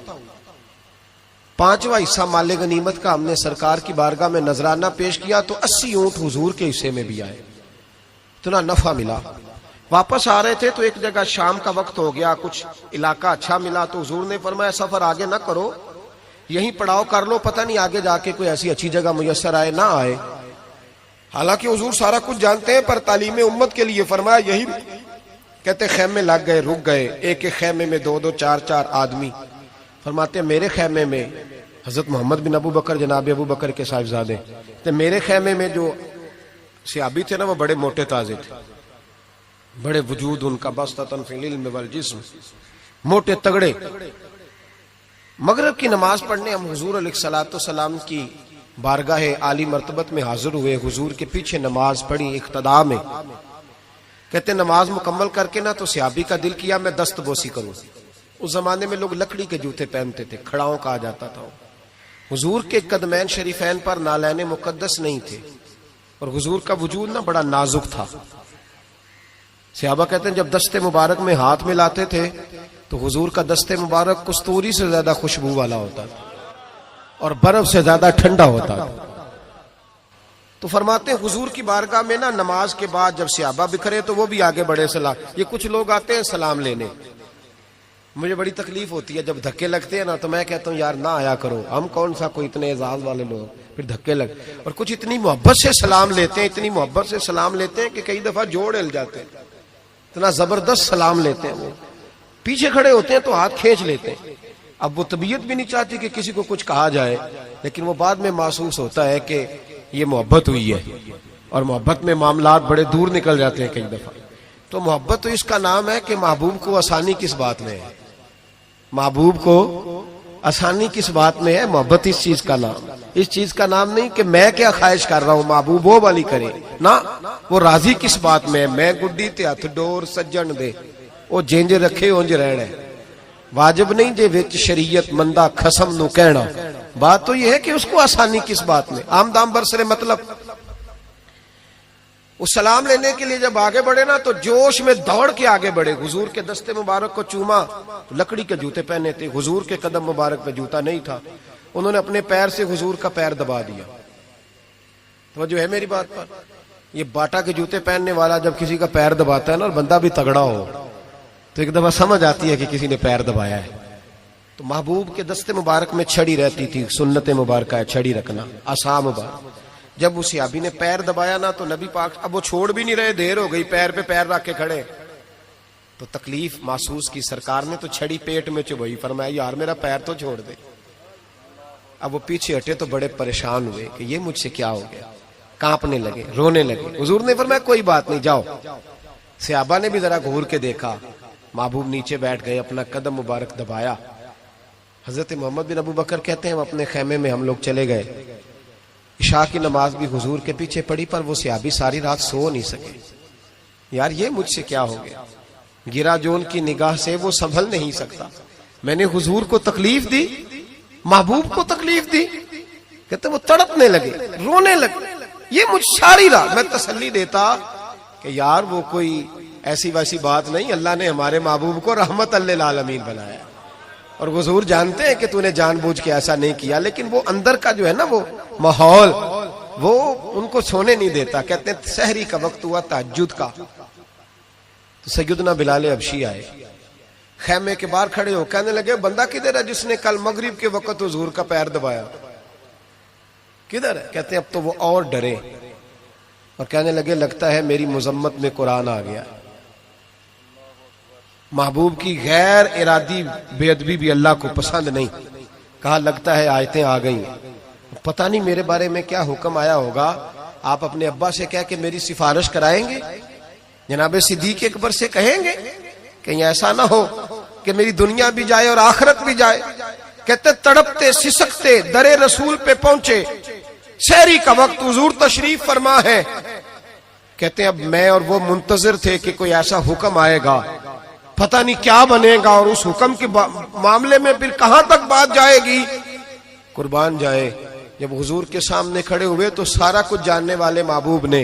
5واں حصہ مال غنیمت کا ہم نے سرکار کی بارگاہ میں نذرانہ پیش کیا تو 80 اونٹ حضور کے حصے میں بھی آئے، اتنا نفع ملا۔ واپس آ رہے تھے تو ایک جگہ شام کا وقت ہو گیا، کچھ علاقہ اچھا ملا تو حضور نے فرمایا سفر آگے نہ کرو، یہیں پڑاؤ کر لو، پتہ نہیں آگے جا کے کوئی ایسی اچھی جگہ میسر آئے نہ آئے۔ حالانکہ حضور سارا کچھ جانتے ہیں، پر تعلیم امت کے لیے فرمایا یہی، کہتے خیمے لگ گئے، رک گئے، ایک ایک خیمے میں 2-2 4-4 آدمی۔ فرماتے میرے خیمے میں حضرت محمد بن ابو بکر جناب ابو بکر کے صاحبزادے، تو میرے خیمے میں جو صحابی تھے نا وہ بڑے موٹے تازے تھے، بڑے وجود ان کا بسطۃ فی العلم والجسم، موٹے تگڑے۔ مغرب کی نماز پڑھنے ہم حضور علیہ الصلوۃ والسلام کی بارگاہ عالی مرتبت میں حاضر ہوئے، حضور کے پیچھے نماز پڑھی اقتداء میں۔ کہتے نماز مکمل کر کے نا تو صحابی کا دل کیا میں دست بوسی کروں۔ اس زمانے میں لوگ لکڑی کے جوتے پہنتے تھے، کھڑاؤں کہا جاتا تھا۔ حضور کے قدمین شریفین پر نالین مقدس نہیں تھے اور حضور کا وجود نا بڑا نازک تھا۔ صحابہ کہتے ہیں جب دست مبارک میں ہاتھ ملاتے تھے تو حضور کا دست مبارک کستوری سے زیادہ خوشبو والا ہوتا تھا اور برف سے زیادہ ٹھنڈا ہوتا تھا۔ تو فرماتے ہیں حضور کی بارگاہ میں نا نماز کے بعد جب صحابہ بکھرے تو وہ بھی آگے بڑھے سلام، یہ کچھ لوگ آتے ہیں سلام لینے، مجھے بڑی تکلیف ہوتی ہے جب دھکے لگتے ہیں نا تو میں کہتا ہوں یار نہ آیا کرو، ہم کون سا کوئی اتنے اعزاز والے لوگ، پھر دھکے لگ، اور کچھ اتنی محبت سے سلام لیتے ہیں، اتنی محبت سے سلام لیتے ہیں کہ کئی دفعہ جوڑ ہل جاتے ہیں، اتنا زبردست سلام لیتے ہیں۔ وہ پیچھے کھڑے ہوتے ہیں تو ہاتھ کھینچ لیتے ہیں، اب وہ طبیعت بھی نہیں چاہتی کہ کسی کو کچھ کہا جائے، لیکن وہ بعد میں محسوس ہوتا ہے کہ یہ محبت ہوئی ہے، اور محبت میں معاملات بڑے دور نکل جاتے ہیں کئی دفعہ۔ تو محبت تو اس کا نام ہے کہ محبوب کو آسانی کس بات میں ہے، محبوب کو آسانی کس بات میں ہے، محبت اس چیز کا نام، اس چیز کا نام نہیں کہ میں کیا خواہش کر رہا ہوں محبوب وہ والی کرے، نہ وہ راضی کس بات میں ہے، میں گڈی تے ہاتھ ڈور سجن دے وہ جنج رکھے اونج رہنا ہے، واجب نہیں جے وچ شریعت مندہ خصم نو کہنا، بات تو یہ ہے کہ اس کو آسانی کس بات میں، عام دام برسرے مطلب۔ اس سلام لینے کے لیے جب آگے بڑھے نا تو جوش میں دوڑ کے آگے بڑھے، حضور کے دستے مبارک کو چوما، لکڑی کے جوتے پہنے تھے، حضور کے قدم مبارک پہ جوتا نہیں تھا، انہوں نے اپنے پیر سے حضور کا پیر دبا دیا۔ تو جو ہے میری بات پر، یہ باٹا کے جوتے پہننے والا جب کسی کا پیر دباتا ہے نا اور بندہ بھی تگڑا ہو تو ایک دفعہ سمجھ آتی ہے کہ کسی نے پیر دبایا ہے۔ تو محبوب کے دستے مبارک میں چھڑی رہتی تھی، سنت مبارکہ ہے چھڑی رکھنا، آسام مبارک۔ جب اس صحابی نے پیر دبایا نا تو نبی پاک اب وہ چھوڑ بھی نہیں رہے، دیر ہو گئی، پیر پہ پیر رکھ کے کھڑے، تو تکلیف محسوس کی، سرکار نے تو چھڑی پیٹ میں چبھائی، فرمایا یار میرا پیر تو چھوڑ دے۔ اب وہ پیچھے ہٹے تو بڑے پریشان ہوئے کہ یہ مجھ سے کیا ہو گیا، کانپنے لگے، رونے لگے۔ حضور نے فرمایا کوئی بات نہیں جاؤ۔ صحابہ نے بھی ذرا گھور کے دیکھا، محبوب نیچے بیٹھ گئے، اپنا قدم مبارک دبایا۔ حضرت محمد بن ابو بکر کہتے ہیں اپنے خیمے میں ہم لوگ چلے گئے، عشاء کی نماز بھی حضور کے پیچھے پڑھی، پر وہ صحابی ساری رات سو نہیں سکے، یار یہ مجھ سے کیا ہو گیا، گرا جو ان کی نگاہ سے وہ سنبھل نہیں سکتا، میں نے حضور کو تکلیف دی، محبوب کو تکلیف دی۔ کہتے وہ تڑپنے لگے، رونے لگے، یہ مجھ ساری رات میں تسلی دیتا کہ یار وہ کوئی ایسی ویسی بات نہیں، اللہ نے ہمارے محبوب کو رحمت للعالمین بنایا، اور حضور جانتے ہیں کہ تو نے جان بوجھ کے ایسا نہیں کیا، لیکن وہ اندر کا جو ہے نا وہ ماحول وہ ان کو سونے نہیں دیتا۔ کہتے ہیں سحری کا وقت ہوا تہجد کا، تو سیدنا بلال حبشی آئے، خیمے کے باہر کھڑے ہو کہنے لگے بندہ کدھر ہے جس نے کل مغرب کے وقت حضور کا پیر دبایا، کدھر ہے؟ کہتے ہیں اب تو وہ اور ڈرے اور کہنے لگے لگتا ہے میری مذمت میں قرآن آ گیا۔ محبوب کی غیر ارادی بے ادبی بھی اللہ کو پسند نہیں، کہا لگتا ہے آیتیں آ گئی، پتہ نہیں میرے بارے میں کیا حکم آیا ہوگا، آپ اپنے ابا سے کہہ کے میری سفارش کرائیں گے، جناب صدیق اکبر سے کہیں گے، کہیں ایسا نہ ہو کہ میری دنیا بھی جائے اور آخرت بھی جائے۔ کہتے تڑپتے سسکتے در رسول پہ پہنچے، سحری کا وقت حضور تشریف فرما ہے، کہتے اب میں اور وہ منتظر تھے کہ کوئی ایسا حکم آئے گا، پتہ نہیں کیا بنے گا اور اس حکم کے معاملے میں پھر کہاں تک بات جائے گی. قربان جائے جب حضور کے سامنے کھڑے ہوئے تو سارا کچھ جاننے والے محبوب نے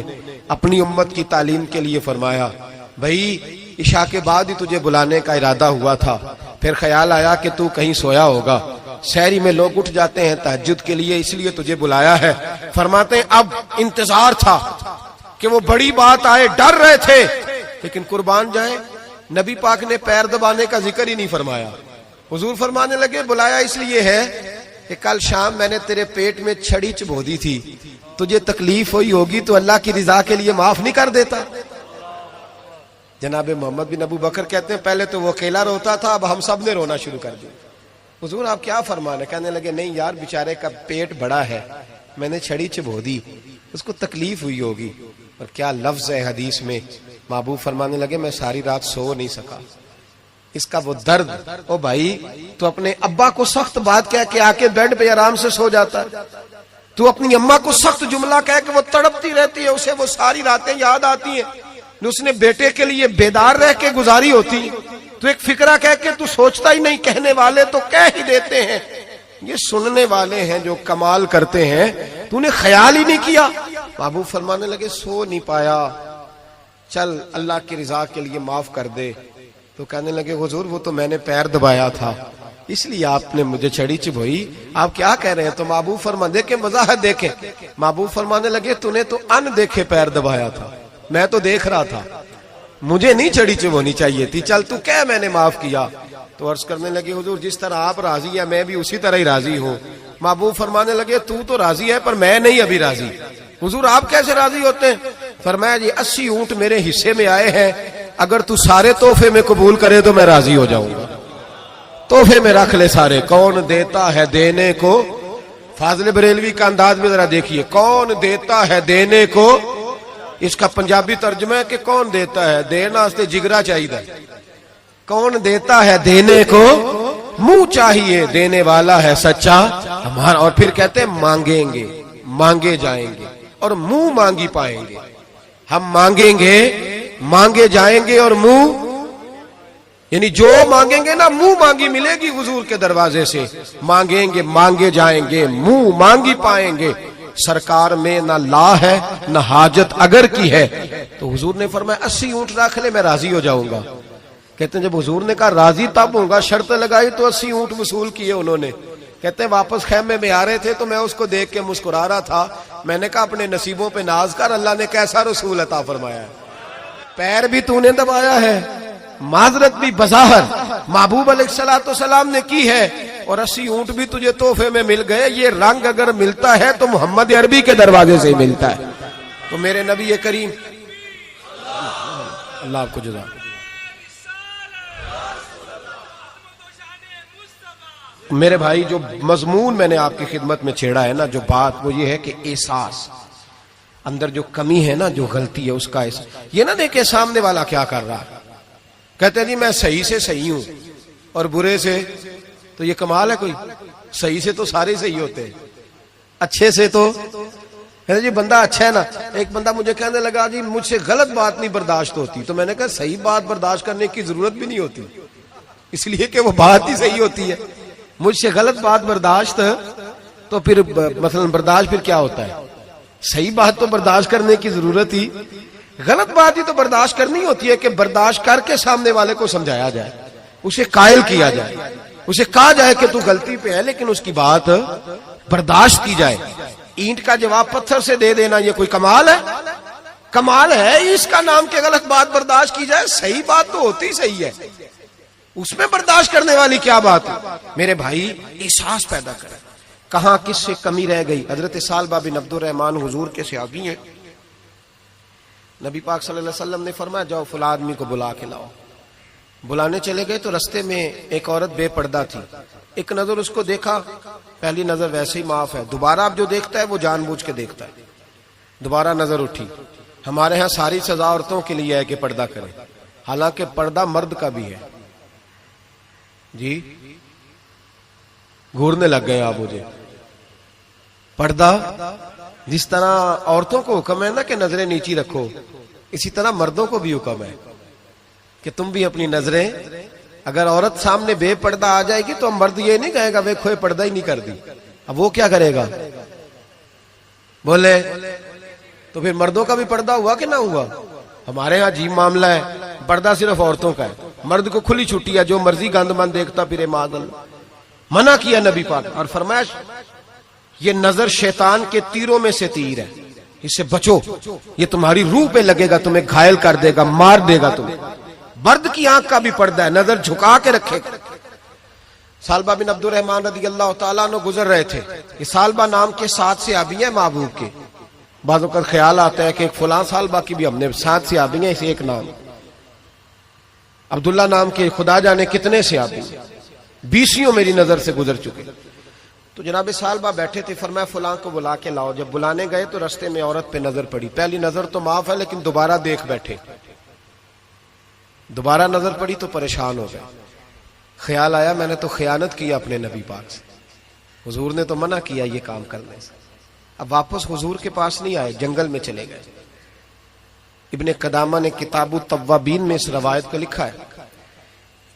اپنی امت کی تعلیم کے لیے فرمایا بھائی عشاء کے بعد ہی تجھے بلانے کا ارادہ ہوا تھا, پھر خیال آیا کہ تو کہیں سویا ہوگا, سحری میں لوگ اٹھ جاتے ہیں تہجد کے لیے, اس لیے تجھے بلایا ہے. فرماتے ہیں اب انتظار تھا کہ وہ بڑی بات آئے, ڈر رہے تھے, لیکن قربان جائیں نبی پاک نے پیر دبانے کا ذکر ہی نہیں فرمایا. حضور فرمانے لگے بلایا اس لیے ہے کہ کل شام میں نے تیرے پیٹ میں چھڑی چبھو دی تھی, تجھے تکلیف ہوئی ہوگی تو اللہ کی رضا کے لیے معاف نہیں کر دیتا. جناب محمد بن ابو بکر کہتے ہیں پہلے تو وہ اکیلا روتا تھا, اب ہم سب نے رونا شروع کر دیا. حضور آپ کیا فرمانے؟ کہنے لگے نہیں یار بیچارے کا پیٹ بڑا ہے, میں نے چھڑی چبھو دی, اس کو تکلیف ہوئی ہوگی. اور کیا لفظ ہے حدیث میں, محبوب فرمانے لگے میں ساری رات سو نہیں سکا, اس کا وہ درد. او بھائی تو اپنے ابا کو سخت بات کہہ کے آ کے بیڈ پہ آرام سے سو جاتا ہے, تو اپنی اماں کو سخت جملہ کہہ کے وہ تڑپتی رہتی ہے, اسے وہ ساری راتیں یاد آتی ہیں اس نے بیٹے کے لیے بیدار رہ کے گزاری ہوتی, تو ایک فکرہ کہہ کے تو سوچتا ہی نہیں, کہنے والے تو کہہ ہی دیتے ہیں, یہ سننے والے ہیں جو کمال کرتے ہیں, تو نے خیال ہی نہیں کیا. محبوب فرمانے لگے سو نہیں پایا, چل اللہ کی رضا کے لیے معاف کر دے. تو کہنے لگے حضور وہ تو میں نے پیر دبایا تھا اس لیے آپ نے مجھے چھڑی چبھوئی, آپ کیا کہہ رہے ہیں؟ تو محبوب فرما دیکھیں وضاحت دیکھیں. محبوب فرمانے لگے تو نے تو ان دیکھے پیر دبایا تھا, میں تو دیکھ رہا تھا, مجھے نہیں چھڑی چبھونی چاہیے تھی, چل تو کہہ میں نے معاف کیا. تو عرض کرنے لگے حضور جس طرح آپ راضی ہیں میں بھی اسی طرح ہی راضی ہوں. محبوب فرمانے لگے تو راضی ہے پر میں نہیں ابھی راضی. حضور آپ کیسے راضی ہوتے ہیں؟ فرمایا جی 80 اونٹ میرے حصے میں آئے ہیں, اگر تو سارے تحفے میں قبول کرے تو میں راضی ہو جاؤں گا. تحفے میں رکھ لے سارے, کون دیتا ہے دینے کو. فاضل بریلوی کا انداز میں ذرا دیکھیے, کون دیتا ہے دینے کو, اس کا پنجابی ترجمہ ہے کہ کون دیتا ہے, دینا واسطے جگرا چاہیے, کون دیتا ہے دینے کو, منہ چاہیے دینے والا ہے سچا ہمارا. اور پھر کہتے ہیں مانگیں گے مانگے جائیں گے اور منہ مانگی پائیں گے. ہم مانگیں گے مانگے جائیں گے اور منہ, یعنی جو مانگیں گے نا منہ مانگی ملے گی حضور کے دروازے سے. مانگیں گے مانگے جائیں گے, منہ مانگی پائیں گے. سرکار میں نہ لا ہے نہ حاجت اگر کی ہے. تو حضور نے فرمایا 80 اونٹ رکھ لے میں راضی ہو جاؤں گا. کہتے ہیں جب حضور نے کہا راضی تب ہوں گا, شرط لگائی تو 80 اونٹ وصول کیے انہوں نے. کہتے ہیں واپس خیمے میں آ رہے تھے تو میں اس کو دیکھ کے مسکرا رہا تھا, میں نے کہا اپنے نصیبوں پہ ناز کر, اللہ نے کیسا رسول عطا فرمایا ہے. پیر بھی تو نے دبایا ہے, معذرت بھی بظاہر محبوب علیہ الصلوۃ والسلام نے کی ہے, اور 80 اونٹ بھی تجھے تحفے میں مل گئے. یہ رنگ اگر ملتا ہے تو محمد عربی کے دروازے سے ہی ملتا ہے. تو میرے نبی کریم اللہ آپ کو جزا. میرے بھائی جو مضمون میں نے آپ کی خدمت میں چھیڑا ہے نا, جو بات وہ یہ ہے کہ احساس اندر جو کمی ہے نا, جو غلطی ہے اس کا یہ نہ دیکھے سامنے والا کیا کر رہا ہے. کہتے ہیں جی میں صحیح سے صحیح ہوں اور برے سے, تو یہ کمال ہے کوئی؟ صحیح سے تو سارے صحیح ہوتے ہیں, اچھے سے تو کہتے جی بندہ اچھا ہے نا. ایک بندہ مجھے کہنے لگا جی مجھ سے غلط بات نہیں برداشت ہوتی. تو میں نے کہا صحیح بات برداشت کرنے کی ضرورت بھی نہیں ہوتی, اس لیے کہ وہ بات ہی صحیح ہوتی ہے. مجھ سے غلط بات برداشت تو پھر مثلا برداشت پھر کیا ہوتا ہے؟ صحیح بات تو برداشت کرنے کی ضرورت ہی, غلط بات ہی تو برداشت کرنی ہوتی ہے کہ برداشت کر کے سامنے والے کو سمجھایا جائے, اسے قائل کیا جائے, اسے کہا جائے کہ تو غلطی پہ ہے لیکن اس کی بات برداشت کی جائے. اینٹ کا جواب پتھر سے دے دینا یہ کوئی کمال ہے؟ کمال ہے اس کا نام کہ غلط بات برداشت کی جائے. صحیح بات تو ہوتی صحیح ہے, اس میں برداشت کرنے والی کیا بات ہے؟ میرے بھائی احساس پیدا کریں کہاں کس سے کمی رہ گئی. حضرت سالبہ بن عبد الرحمن حضور کے صحابی ہیں. نبی پاک صلی اللہ علیہ وسلم نے فرمایا جاؤ فلاں آدمی کو بلا کے لاؤ. بلانے چلے گئے تو رستے میں ایک عورت بے پردہ تھی. ایک نظر اس کو دیکھا, پہلی نظر ویسے ہی معاف ہے, دوبارہ اب جو دیکھتا ہے وہ جان بوجھ کے دیکھتا ہے. دوبارہ نظر اٹھی. ہمارے ہاں ساری سزا عورتوں کے لیے ہے کہ پردہ کریں, حالانکہ پردہ مرد کا بھی ہے. جی گھورنے لگ گئے آپ مجھے. پردہ جس طرح عورتوں کو حکم ہے نا کہ نظریں نیچی رکھو, اسی طرح مردوں کو بھی حکم ہے کہ تم بھی اپنی نظریں، اگر عورت سامنے بے پردہ آ جائے گی تو مرد یہ نہیں کہے گا وہ کھوئے پردہ ہی نہیں کر دی، اب وہ کیا کرے گا؟ بولے تو پھر مردوں کا بھی پردہ ہوا کہ نہ ہوا؟ ہمارے ہاں عجیب معاملہ ہے، پردہ صرف عورتوں کا ہے، مرد کو کھلی چھٹی ہے، جو مرضی گند من دیکھتا پھرے معاذ اللہ۔ منع کیا نبی پاک اور فرمایا یہ نظر شیطان کے تیروں میں سے تیر ہے، اس سے بچو، یہ تمہاری روح پہ لگے گا، تمہیں گھائل کر دے گا، مار دے گا تمہیں۔ مرد کی آنکھ کا بھی پردہ ہے، نظر جھکا کے رکھے گا۔ سالبہ بن عبد الرحمن رضی اللہ تعالیٰ عنہ گزر رہے تھے، یہ سالبہ نام کے 7 صحابی ہیں محبوب کے، بعضوں کا خیال آتا ہے کہ ایک فلاں سالبہ کی بھی ہم نے 7 صحابی ہیں، اسے ایک نام عبداللہ نام کے خدا جانے کتنے صحابی، 20 میری نظر سے گزر چکے۔ تو جناب سالبہ بیٹھے تھے، فرمایا فلاں کو بلا کے لاؤ۔ جب بلانے گئے تو رستے میں عورت پہ نظر پڑی، پہلی نظر تو معاف ہے لیکن دوبارہ دیکھ بیٹھے، دوبارہ نظر پڑی تو پریشان ہو گئے، خیال آیا میں نے تو خیانت کی اپنے نبی پاک سے، حضور نے تو منع کیا یہ کام کرنے سے۔ اب واپس حضور کے پاس نہیں آئے، جنگل میں چلے گئے۔ ابن قدامہ نے کتاب التوابین میں اس روایت کو لکھا ہے،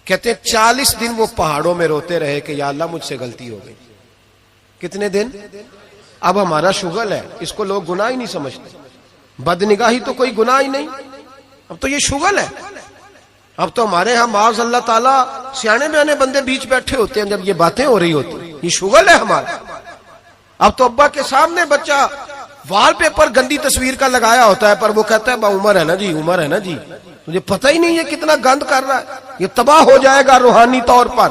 کہتے ہیں 40 دن وہ پہاڑوں میں روتے رہے کہ یا اللہ مجھ سے غلطی ہو گئی۔ کتنے دن؟ اب ہمارا شغل ہے، اس کو لوگ گناہ ہی نہیں سمجھتے، بدنگاہی تو کوئی گناہ ہی نہیں، اب تو یہ شغل ہے۔ اب تو ہمارے ہاں معاذ اللہ تعالیٰ سیانے بیانے بندے بیچ بیٹھے ہوتے ہیں جب یہ باتیں ہو رہی ہوتی، یہ شغل ہے ہمارا۔ اب تو ابا کے سامنے بچہ وال پیپر گندی تصویر کا لگایا ہوتا ہے، پر وہ کہتا ہے با عمر ہے نا جی، عمر ہے نا جی، مجھے پتہ ہی نہیں یہ کتنا گند کر رہا ہے، یہ تباہ ہو جائے گا روحانی طور پر۔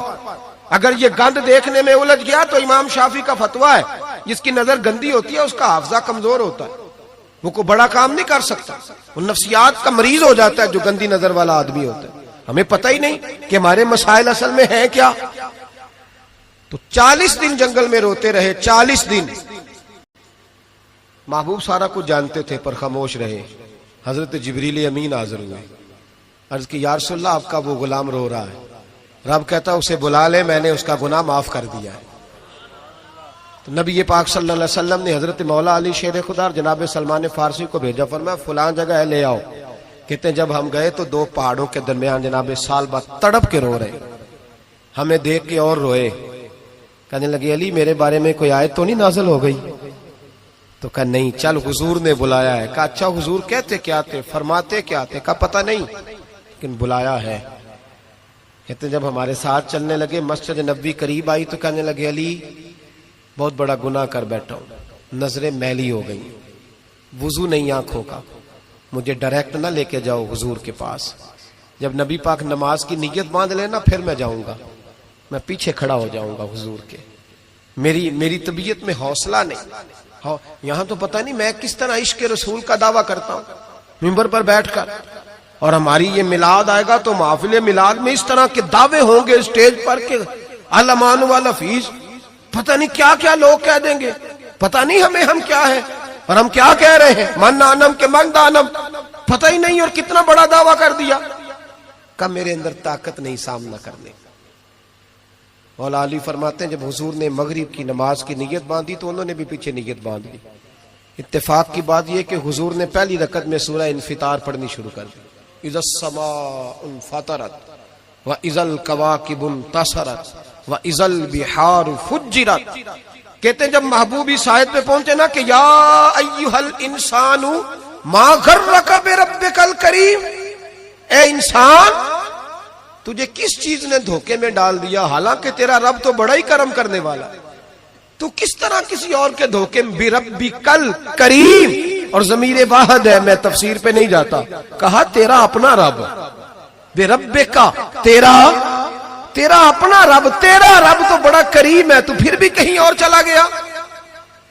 اگر یہ گند دیکھنے میں الجھ گیا تو امام شافعی کا فتویٰ ہے جس کی نظر گندی ہوتی ہے اس کا حافظہ کمزور ہوتا ہے، وہ کوئی بڑا کام نہیں کر سکتا، وہ نفسیات کا مریض ہو جاتا ہے جو گندی نظر والا آدمی ہوتا ہے۔ ہمیں پتہ ہی نہیں کہ ہمارے مسائل اصل میں ہیں کیا۔ تو 40 دن جنگل میں روتے رہے، 40 دن۔ محبوب سارا کچھ جانتے تھے پر خاموش رہے۔ حضرت جبریل امین حاضر ہوئے، عرض کی یا رسول اللہ آپ کا وہ غلام رو رہا ہے۔ رب کہتا اسے بلا لے، میں نے اس کا گناہ معاف کر دیا ہے۔ تو نبی پاک صلی اللہ علیہ وسلم نے حضرت مولا علی شیر خدا اور جناب سلمان فارسی کو بھیجا، فرمایا فلاں جگہ ہے لے آؤ۔ کہتے ہیں جب ہم گئے تو 2 پہاڑوں کے درمیان جناب سالبہ تڑپ کے رو رہے، ہمیں دیکھ کے اور روئے، کہنے لگے علی میرے بارے میں کوئی آیت تو نہیں نازل ہو گئی؟ تو کہا نہیں، چل حضور نے بلایا ہے۔ کہا اچھا حضور کہتے کیا تھے، فرماتے کیا تھے؟ کہا پتہ نہیں لیکن بلایا ہے۔ کہتے ہیں جب ہمارے ساتھ چلنے لگے، مسجد نبوی قریب آئی تو کہنے لگے علی بہت بڑا گناہ کر بیٹھا ہوں، نظریں میلی ہو گئی، وضو نہیں آنکھوں کا، مجھے ڈائریکٹ نہ لے کے جاؤ حضور کے پاس، جب نبی پاک نماز کی نیت باندھ لینا پھر میں جاؤں گا، میں پیچھے کھڑا ہو جاؤں گا حضور کے، میری طبیعت میں حوصلہ نہیں۔ یہاں تو پتہ نہیں میں کس طرح عشق رسول کا دعویٰ کرتا ہوں منبر پر بیٹھ کر، اور ہماری یہ میلاد آئے گا تو محفل میلاد میں اس طرح کے دعوے ہوں گے اسٹیج پر کہ علمان والحفیظ، پتہ نہیں کیا کیا لوگ کہہ دیں گے، پتہ نہیں ہم کیا ہیں اور ہم کیا کہہ رہے ہیں، من آنم کے من دانم، پتہ ہی نہیں، اور کتنا بڑا دعویٰ کر دیا۔ کہ میرے اندر طاقت نہیں سامنا کرنے۔ مولا علی فرماتے ہیں جب حضور نے مغرب کی نماز کی نیت باندھی تو انہوں نے بھی پیچھے نیت باندھ لی۔ اتفاق کی بات یہ کہ حضور نے پہلی رکعت میں سورہ انفطار پڑھنی شروع کر دی، اذا السماء انفطرت واذا الکواکب انتصرت واذا البحار فجرت۔ کہتے ہیں جب محبوب اس آیت پہ پہنچے نا کہ یا ایھا الانسان ما غرک بربک الکریم، اے انسان تجھے کس چیز نے دھوکے میں ڈال دیا، حالانکہ تیرا رب تو بڑا ہی کرم کرنے والا، تو کس طرح کسی اور کے دھوکے میں، بربک الکریم، اور ضمیر واحد ہے، میں تفسیر پہ نہیں جاتا، کہا تیرا اپنا رب، بربک تیرا اپنا رب، تیرا رب تو بڑا کریم ہے، تو پھر بھی کہیں اور چلا گیا۔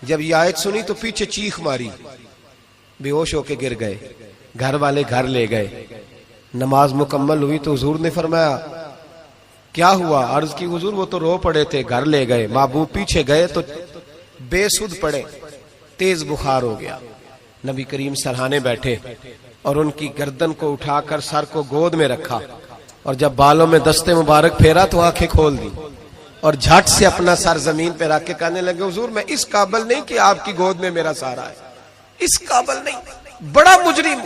جب یہ آیت سنی تو پیچھے چیخ ماری، بے ہوش ہو کے گر گئے، گھر والے گھر لے گئے، نماز مکمل ہوئی تو حضور نے فرمایا کیا ہوا؟ عرض کی حضور وہ تو رو پڑے تھے، گھر لے گئے، محبوب پیچھے گئے تو بے سدھ پڑے، تیز بخار ہو گیا۔ نبی کریم سرہانے بیٹھے اور ان کی گردن کو اٹھا کر سر کو گود میں رکھا، اور جب بالوں میں دستے مبارک پھیرا تو آنکھیں کھول دی اور جھٹ سے اپنا سر زمین پہ رکھ کے کہنے لگے حضور میں اس قابل نہیں کہ آپ کی گود میں میرا سارا ہے، اس قابل نہیں، بڑا مجرم،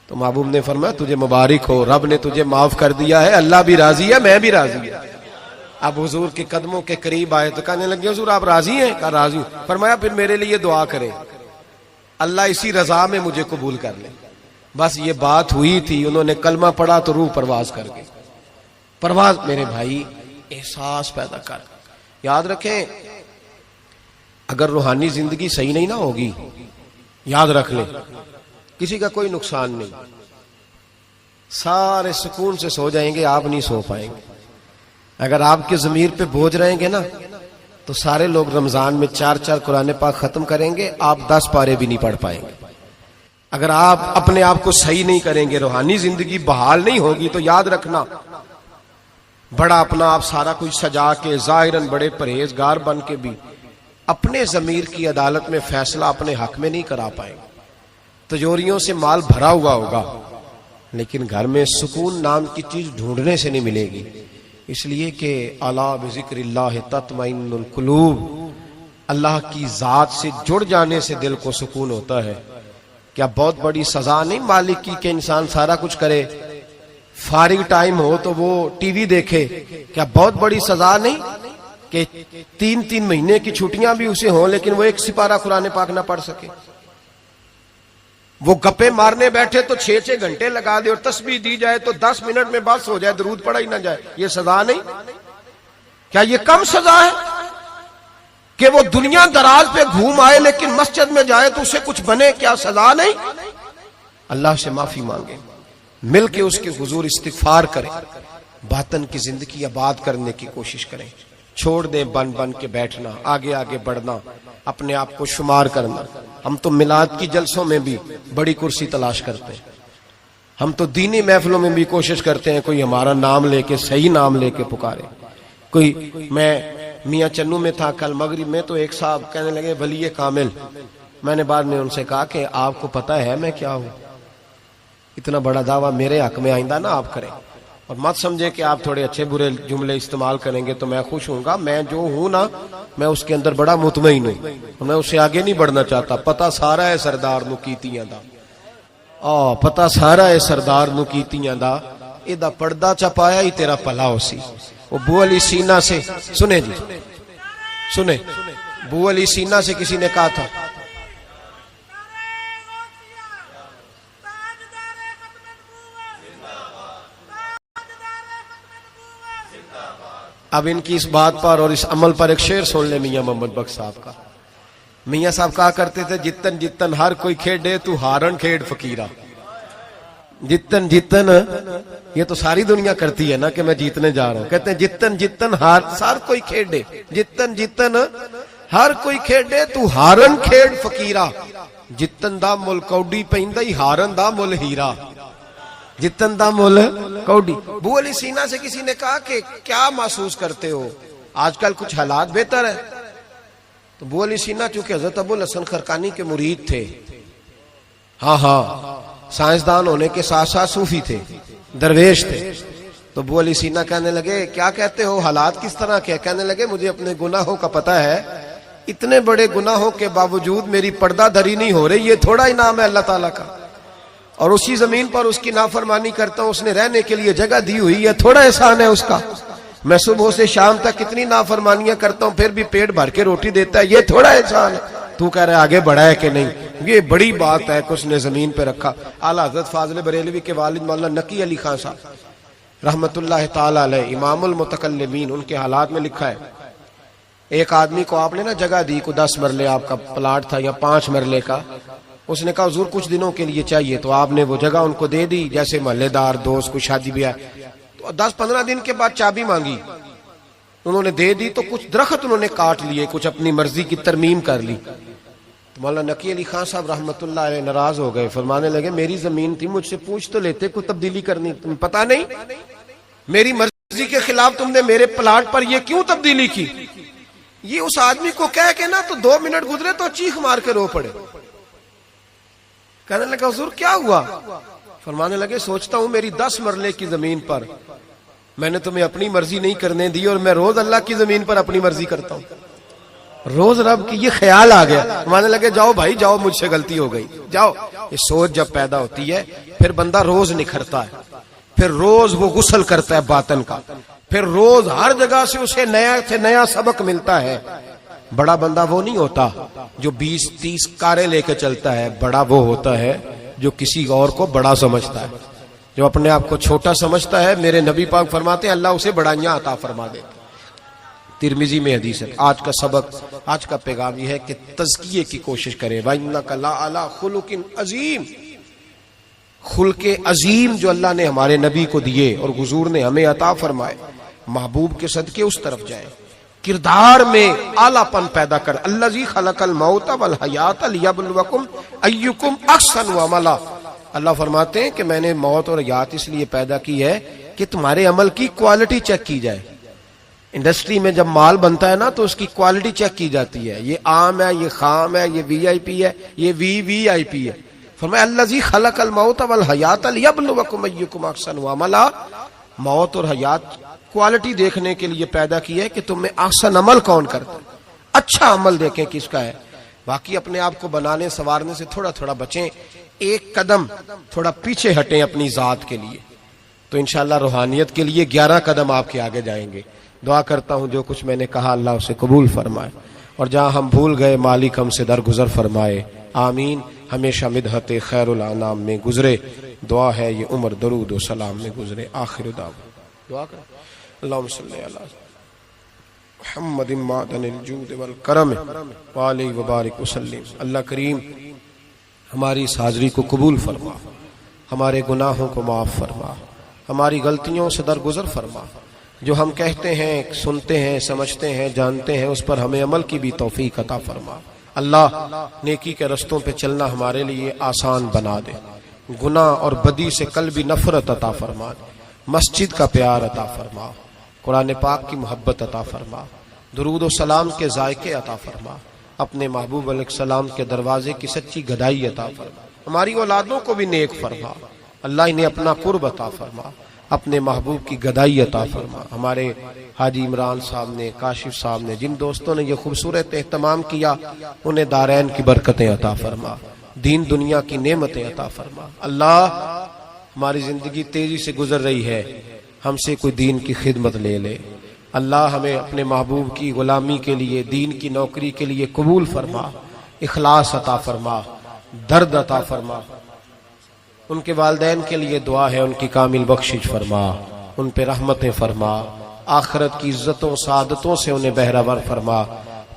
تو محبوب نے فرمایا تجھے مبارک ہو، رب نے تجھے معاف کر دیا ہے، اللہ بھی راضی ہے، میں بھی راضی ہوں۔ اب حضور کے قدموں کے قریب آئے تو کہنے لگے حضور آپ راضی ہیں؟ کہا راضی ہوں۔ فرمایا پھر میرے لیے دعا کریں، اللہ اسی رضا میں مجھے قبول کر لے۔ بس یہ بات ہوئی تھی، انہوں نے کلمہ پڑھا تو روح پرواز کر گئی۔ پرواز میرے بھائی احساس پیدا کر، یاد رکھیں اگر روحانی زندگی صحیح نہیں نہ ہوگی، یاد رکھ لیں کسی کا کوئی نقصان نہیں، سارے سکون سے سو جائیں گے، آپ نہیں سو پائیں گے۔ اگر آپ کے ضمیر پہ بوجھ رہیں گے نا تو سارے لوگ رمضان میں 4 قرآن پاک ختم کریں گے، آپ 10 پارے بھی نہیں پڑھ پائیں گے۔ اگر آپ اپنے آپ کو صحیح نہیں کریں گے، روحانی زندگی بحال نہیں ہوگی، تو یاد رکھنا بڑا اپنا آپ سارا کچھ سجا کے ظاہراً بڑے پرہیزگار بن کے بھی اپنے ضمیر کی عدالت میں فیصلہ اپنے حق میں نہیں کرا پائیں گے۔ تجوریوں سے مال بھرا ہوا ہوگا لیکن گھر میں سکون نام کی چیز ڈھونڈنے سے نہیں ملے گی، اس لیے کہ الا بذکر اللہ تطمئن القلوب، اللہ کی ذات سے جڑ جانے سے دل کو سکون ہوتا ہے۔ کیا بہت بڑی سزا نہیں مالک کی کہ انسان سارا کچھ کرے، فارغ ٹائم ہو تو وہ ٹی وی دیکھے؟ کیا بہت بڑی سزا نہیں کہ 3 مہینے کی چھٹیاں بھی اسے ہوں لیکن وہ 1 سپارہ قرآن پاک نہ پڑھ سکے؟ وہ گپے مارنے بیٹھے تو 6 گھنٹے لگا دے اور تسبیح دی جائے تو 10 منٹ میں بس ہو جائے، درود پڑھا ہی نہ جائے، یہ سزا نہیں؟ کیا یہ کم سزا ہے کہ وہ دنیا دراز پہ گھوم آئے لیکن مسجد میں جائے تو اسے کچھ بنے؟ کیا سزا نہیں؟ اللہ سے معافی مانگے، مل کے اس کے حضور استغفار کریں، باطن کی زندگی آباد کرنے کی کوشش کریں، چھوڑ دیں بن کے بیٹھنا، آگے آگے بڑھنا، اپنے آپ کو شمار کرنا۔ ہم تو میلاد کی جلسوں میں بھی بڑی کرسی تلاش کرتے ہیں، ہم تو دینی محفلوں میں بھی کوشش کرتے ہیں کوئی ہمارا نام لے کے، صحیح نام لے کے پکارے کوئی۔ میں میاں چنو میں تھا کل مغرب میں، تو ایک صاحب کہنے لگے ولی کامل، میں نے بعد میں ان سے کہا کہ آپ کو پتہ ہے میں کیا ہوں؟ اتنا بڑا دعویٰ میرے حق میں آئندہ نہ آپ کریں، اور مت سمجھے کہ آپ تھوڑے اچھے برے جملے استعمال کریں گے تو میں خوش ہوں گا۔ میں جو ہوں نا، میں اس کے اندر بڑا مطمئن ہوں، میں اس سے آگے نہیں بڑھنا چاہتا۔ پتہ سارا ہے سردار نو کیتیاں دا، پتہ سارا ہے سردار نو کیتیاں دا، ایدہ پردہ چپایا ہی تیرا پلا ہو سی۔ وہ بو علی سینہ سے سنیں جی، سنیں، بو علی سینہ سے کسی نے کہا تھا اب ان کی اس بات پر اور اس عمل پر ایک شعر سن لے میاں محمد بخش صاحب کا۔ میاں صاحب کہا کرتے تھے جتن جتن ہر کوئی کھیڑے تو ہارن کھیڑ فقیرہ۔ جتن جتن، یہ تو ساری دنیا کرتی ہے نا کہ میں جیتنے جا رہا ہوں، کہتے ہیں جتن جتن ہر کوئی کھیڑے، جتن جتن ہر کوئی کھیڑے تو ہارن کھیڑ فقیرہ۔ جتن دا مل کوڈی پہندہ ہی ہارن دا مل ہیرا، جتن دا مل کوڈی۔ بو علی سینہ سے کسی نے کہا کہ کیا محسوس کرتے ہو آج کل کچھ حالات بہتر ہے؟ تو بو علی سینہ چونکہ حضرت ابو الحسن خرقانی کے مرید تھے، ہاں سائنسدان ہونے کے ساتھ ساتھ صوفی تھے، درویش تھے، تو بو علی سینہ کہنے لگے کیا کہتے ہو، حالات کس طرح کے؟ کہنے لگے مجھے اپنے گناہوں کا پتہ ہے، اتنے بڑے گناہوں کے باوجود میری پردہ دھری نہیں ہو رہی، یہ تھوڑا انعام ہے اللہ تعالیٰ کا، اور اسی زمین پر اس کی نافرمانی کرتا ہوں، اس نے رہنے کے لیے جگہ دی ہوئی ہے، تھوڑا احسان ہے اس کا۔ میں صبح سے شام تک کتنی نافرمانیاں کرتا ہوں پھر بھی پیٹ بھر کے روٹی دیتا ہے، یہ تھوڑا احسان ہے۔ تو کہہ رہا ہے آگے بڑھا ہے کہ نہیں، یہ بڑی بات ہے کہ اس نے زمین پہ رکھا۔ اعلیٰ حضرت فاضل بریلوی کے والد مولانا نقی علی خان صاحب رحمت اللہ تعالی علیہ، امام المتکلمین، ان کے حالات میں لکھا ہے ایک آدمی کو آپ نے نا جگہ دی، کو 10 مرلے آپ کا پلاٹ تھا یا 5 مرلے کا، اس نے کہا حضور کچھ دنوں کے لیے چاہیے، تو آپ نے وہ جگہ ان کو دے دی، جیسے محلے دار دوست کو شادی بھی ہے، تو 10-15 دن کے بعد چابی مانگی، انہوں نے دے دی، تو کچھ درخت انہوں نے کاٹ لیے، کچھ اپنی مرضی کی ترمیم کر لی۔ تو مولانا نقی علی خان صاحب رحمت اللہ علیہ ناراض ہو گئے، فرمانے لگے میری زمین تھی، مجھ سے پوچھ تو لیتے کوئی تبدیلی کرنی، تمہیں پتا نہیں میری مرضی کے خلاف تم نے میرے پلاٹ پر یہ کیوں تبدیلی کی؟ یہ اس آدمی کو کہہ کے نا تو 2 منٹ گزرے تو چیخ مار کے رو پڑے۔ کہنے لگا حضور کیا ہوا؟ فرمانے لگے سوچتا ہوں میری 10 مرلے کی زمین پر میں نے تمہیں اپنی مرضی نہیں کرنے دی، اور میں روز اللہ کی زمین پر اپنی مرضی کرتا ہوں۔ روز رب کی یہ خیال آ گیا، ماننے لگے جاؤ بھائی جاؤ، مجھ سے غلطی ہو گئی، جاؤ۔ یہ سوچ جب پیدا ہوتی ہے پھر بندہ روز نکھرتا ہے، پھر روز وہ غسل کرتا ہے باطن کا، پھر روز ہر جگہ سے اسے نیا سے نیا سبق ملتا ہے۔ بڑا بندہ وہ نہیں ہوتا جو 20-30 کاریں لے کے چلتا ہے، بڑا وہ ہوتا ہے جو کسی اور کو بڑا سمجھتا ہے۔ جو اپنے آپ کو چھوٹا سمجھتا ہے، میرے نبی پاک فرماتے ہیں اللہ اسے بڑائیاں عطا فرما دیتا۔ ترمذی میں حدیث ہے۔ آج کا سبق، آج کا پیغام یہ ہے کہ تزکیے کی کوشش کریں۔ وَإِنَّكَ لَعَلَىٰ خُلُقٍ عَظِيمٍ، خلق عظیم جو اللہ نے ہمارے نبی کو دیے اور حضور نے ہمیں عطا فرمائے، محبوب کے صدقے اس طرف جائیں۔ کردار میں اعلیٰ پن پیدا کر۔ الذی خلق الموت والحیات لیبلوکم ایکم احسن عملا۔ اللہ فرماتے ہیں کہ میں نے موت اور حیات اس لیے پیدا کی ہے کہ تمہارے عمل کی کوالٹی چیک کی جائے۔ انڈسٹری میں جب مال بنتا ہے نا تو اس کی کوالٹی چیک کی جاتی ہے، یہ عام ہے، یہ خام ہے، یہ وی آئی پی ہے، یہ وی آئی پی ہے۔ فرمایا الذی خلق الموت والحیات لیبلوکم ایکم احسن عملا، موت اور حیات کوالٹی دیکھنے کے لیے پیدا کی ہے کہ تم میں احسن عمل کون کرتا ہے، اچھا عمل دیکھیں کس کا ہے۔ باقی اپنے آپ کو بنانے سنوارنے سے تھوڑا تھوڑا بچیں، ایک قدم تھوڑا پیچھے ہٹیں اپنی ذات کے لیے، تو انشاءاللہ روحانیت کے لیے 11 قدم آپ کے آگے جائیں گے۔ دعا کرتا ہوں جو کچھ میں نے کہا اللہ اسے قبول فرمائے، اور جہاں ہم بھول گئے مالک ہم سے درگزر فرمائے، آمین۔ ہمیشہ مدحت خیر الانام میں گزرے، دعا ہے یہ عمر درود و سلام میں گزرے۔ آخر دعا کریں اللہم صلی علی محمد معدن الجود والکرم وعلیہ وبارک وسلم۔ اللہ کریم ہماری اس حاضری کو قبول فرما، ہمارے گناہوں کو معاف فرما، ہماری غلطیوں سے درگزر فرما، جو ہم کہتے ہیں، سنتے ہیں، سمجھتے ہیں، جانتے ہیں، اس پر ہمیں عمل کی بھی توفیق عطا فرما۔ اللہ نیکی کے رستوں پہ چلنا ہمارے لیے آسان بنا دے، گناہ اور بدی سے قلبی نفرت عطا فرما دے، مسجد کا پیار عطا فرما، قرآن پاک کی محبت عطا فرما، درود و سلام کے ذائقے عطا فرما، اپنے محبوب علیہ السلام کے دروازے کی سچی گدائی عطا فرما، ہماری اولادوں کو بھی نیک فرما، اللہ انہیں اپنا قرب عطا فرما، اپنے محبوب کی گدائی عطا فرما۔ ہمارے حاجی عمران صاحب نے، کاشف صاحب نے، جن دوستوں نے یہ خوبصورت اہتمام کیا، انہیں دارین کی برکتیں عطا فرما، دین دنیا کی نعمتیں عطا فرما۔ اللہ ہماری زندگی تیزی سے گزر رہی ہے، ہم سے کوئی دین کی خدمت لے لے۔ اللہ ہمیں اپنے محبوب کی غلامی کے لیے، دین کی نوکری کے لیے قبول فرما، اخلاص عطا فرما، درد عطا فرما۔ ان کے والدین کے لیے دعا ہے، ان کی کامل بخشش فرما، ان پہ رحمتیں فرما، آخرت کی عزتوں سعادتوں سے انہیں بہرہور فرما۔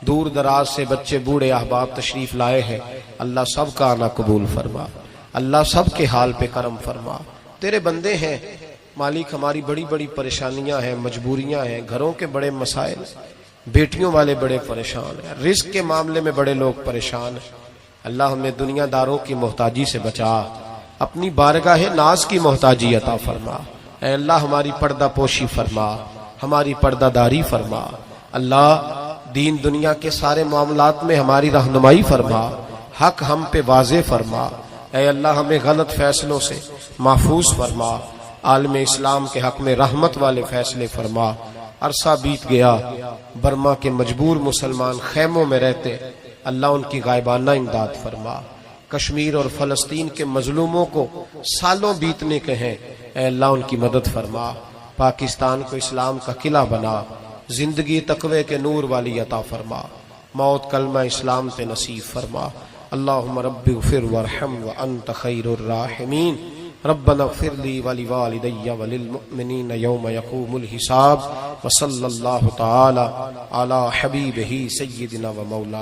دور دراز سے بچے بوڑھے احباب تشریف لائے ہیں، اللہ سب کا آنا قبول فرما، اللہ سب کے حال پہ کرم فرما۔ تیرے بندے ہیں مالک، ہماری بڑی بڑی پریشانیاں ہیں، مجبوریاں ہیں، گھروں کے بڑے مسائل، بیٹیوں والے بڑے پریشان ہیں، رزق کے معاملے میں بڑے لوگ پریشان ہیں۔ اللہ ہمیں دنیا داروں کی محتاجی سے بچا، اپنی بارگاہ ناز کی محتاجی عطا فرما۔ اے اللہ ہماری پردہ پوشی فرما، ہماری پردہ داری فرما۔ اللہ دین دنیا کے سارے معاملات میں ہماری رہنمائی فرما، حق ہم پہ واضح فرما۔ اے اللہ ہمیں غلط فیصلوں سے محفوظ فرما، عالم اسلام کے حق میں رحمت والے فیصلے فرما۔ عرصہ بیت گیا، برما کے مجبور مسلمان خیموں میں رہتے، اللہ ان کی غائبانہ امداد فرما۔ کشمیر اور فلسطین کے مظلوموں کو سالوں بیتنے کے ہیں، اے اللہ ان کی مدد فرما۔ پاکستان کو اسلام کا قلعہ بنا، زندگی تقوی کے نور والی عطا فرما، موت کلمہ اسلام تے نصیب فرما۔ اللہم رب اغفر وارحم وانت خیر الراحمین۔ ربنا اغفر لی ولوالدی وللمؤمنین یوم یقوم الحساب۔ وصلی اللہ تعالی علی حبیبہ سیدنا و مولانا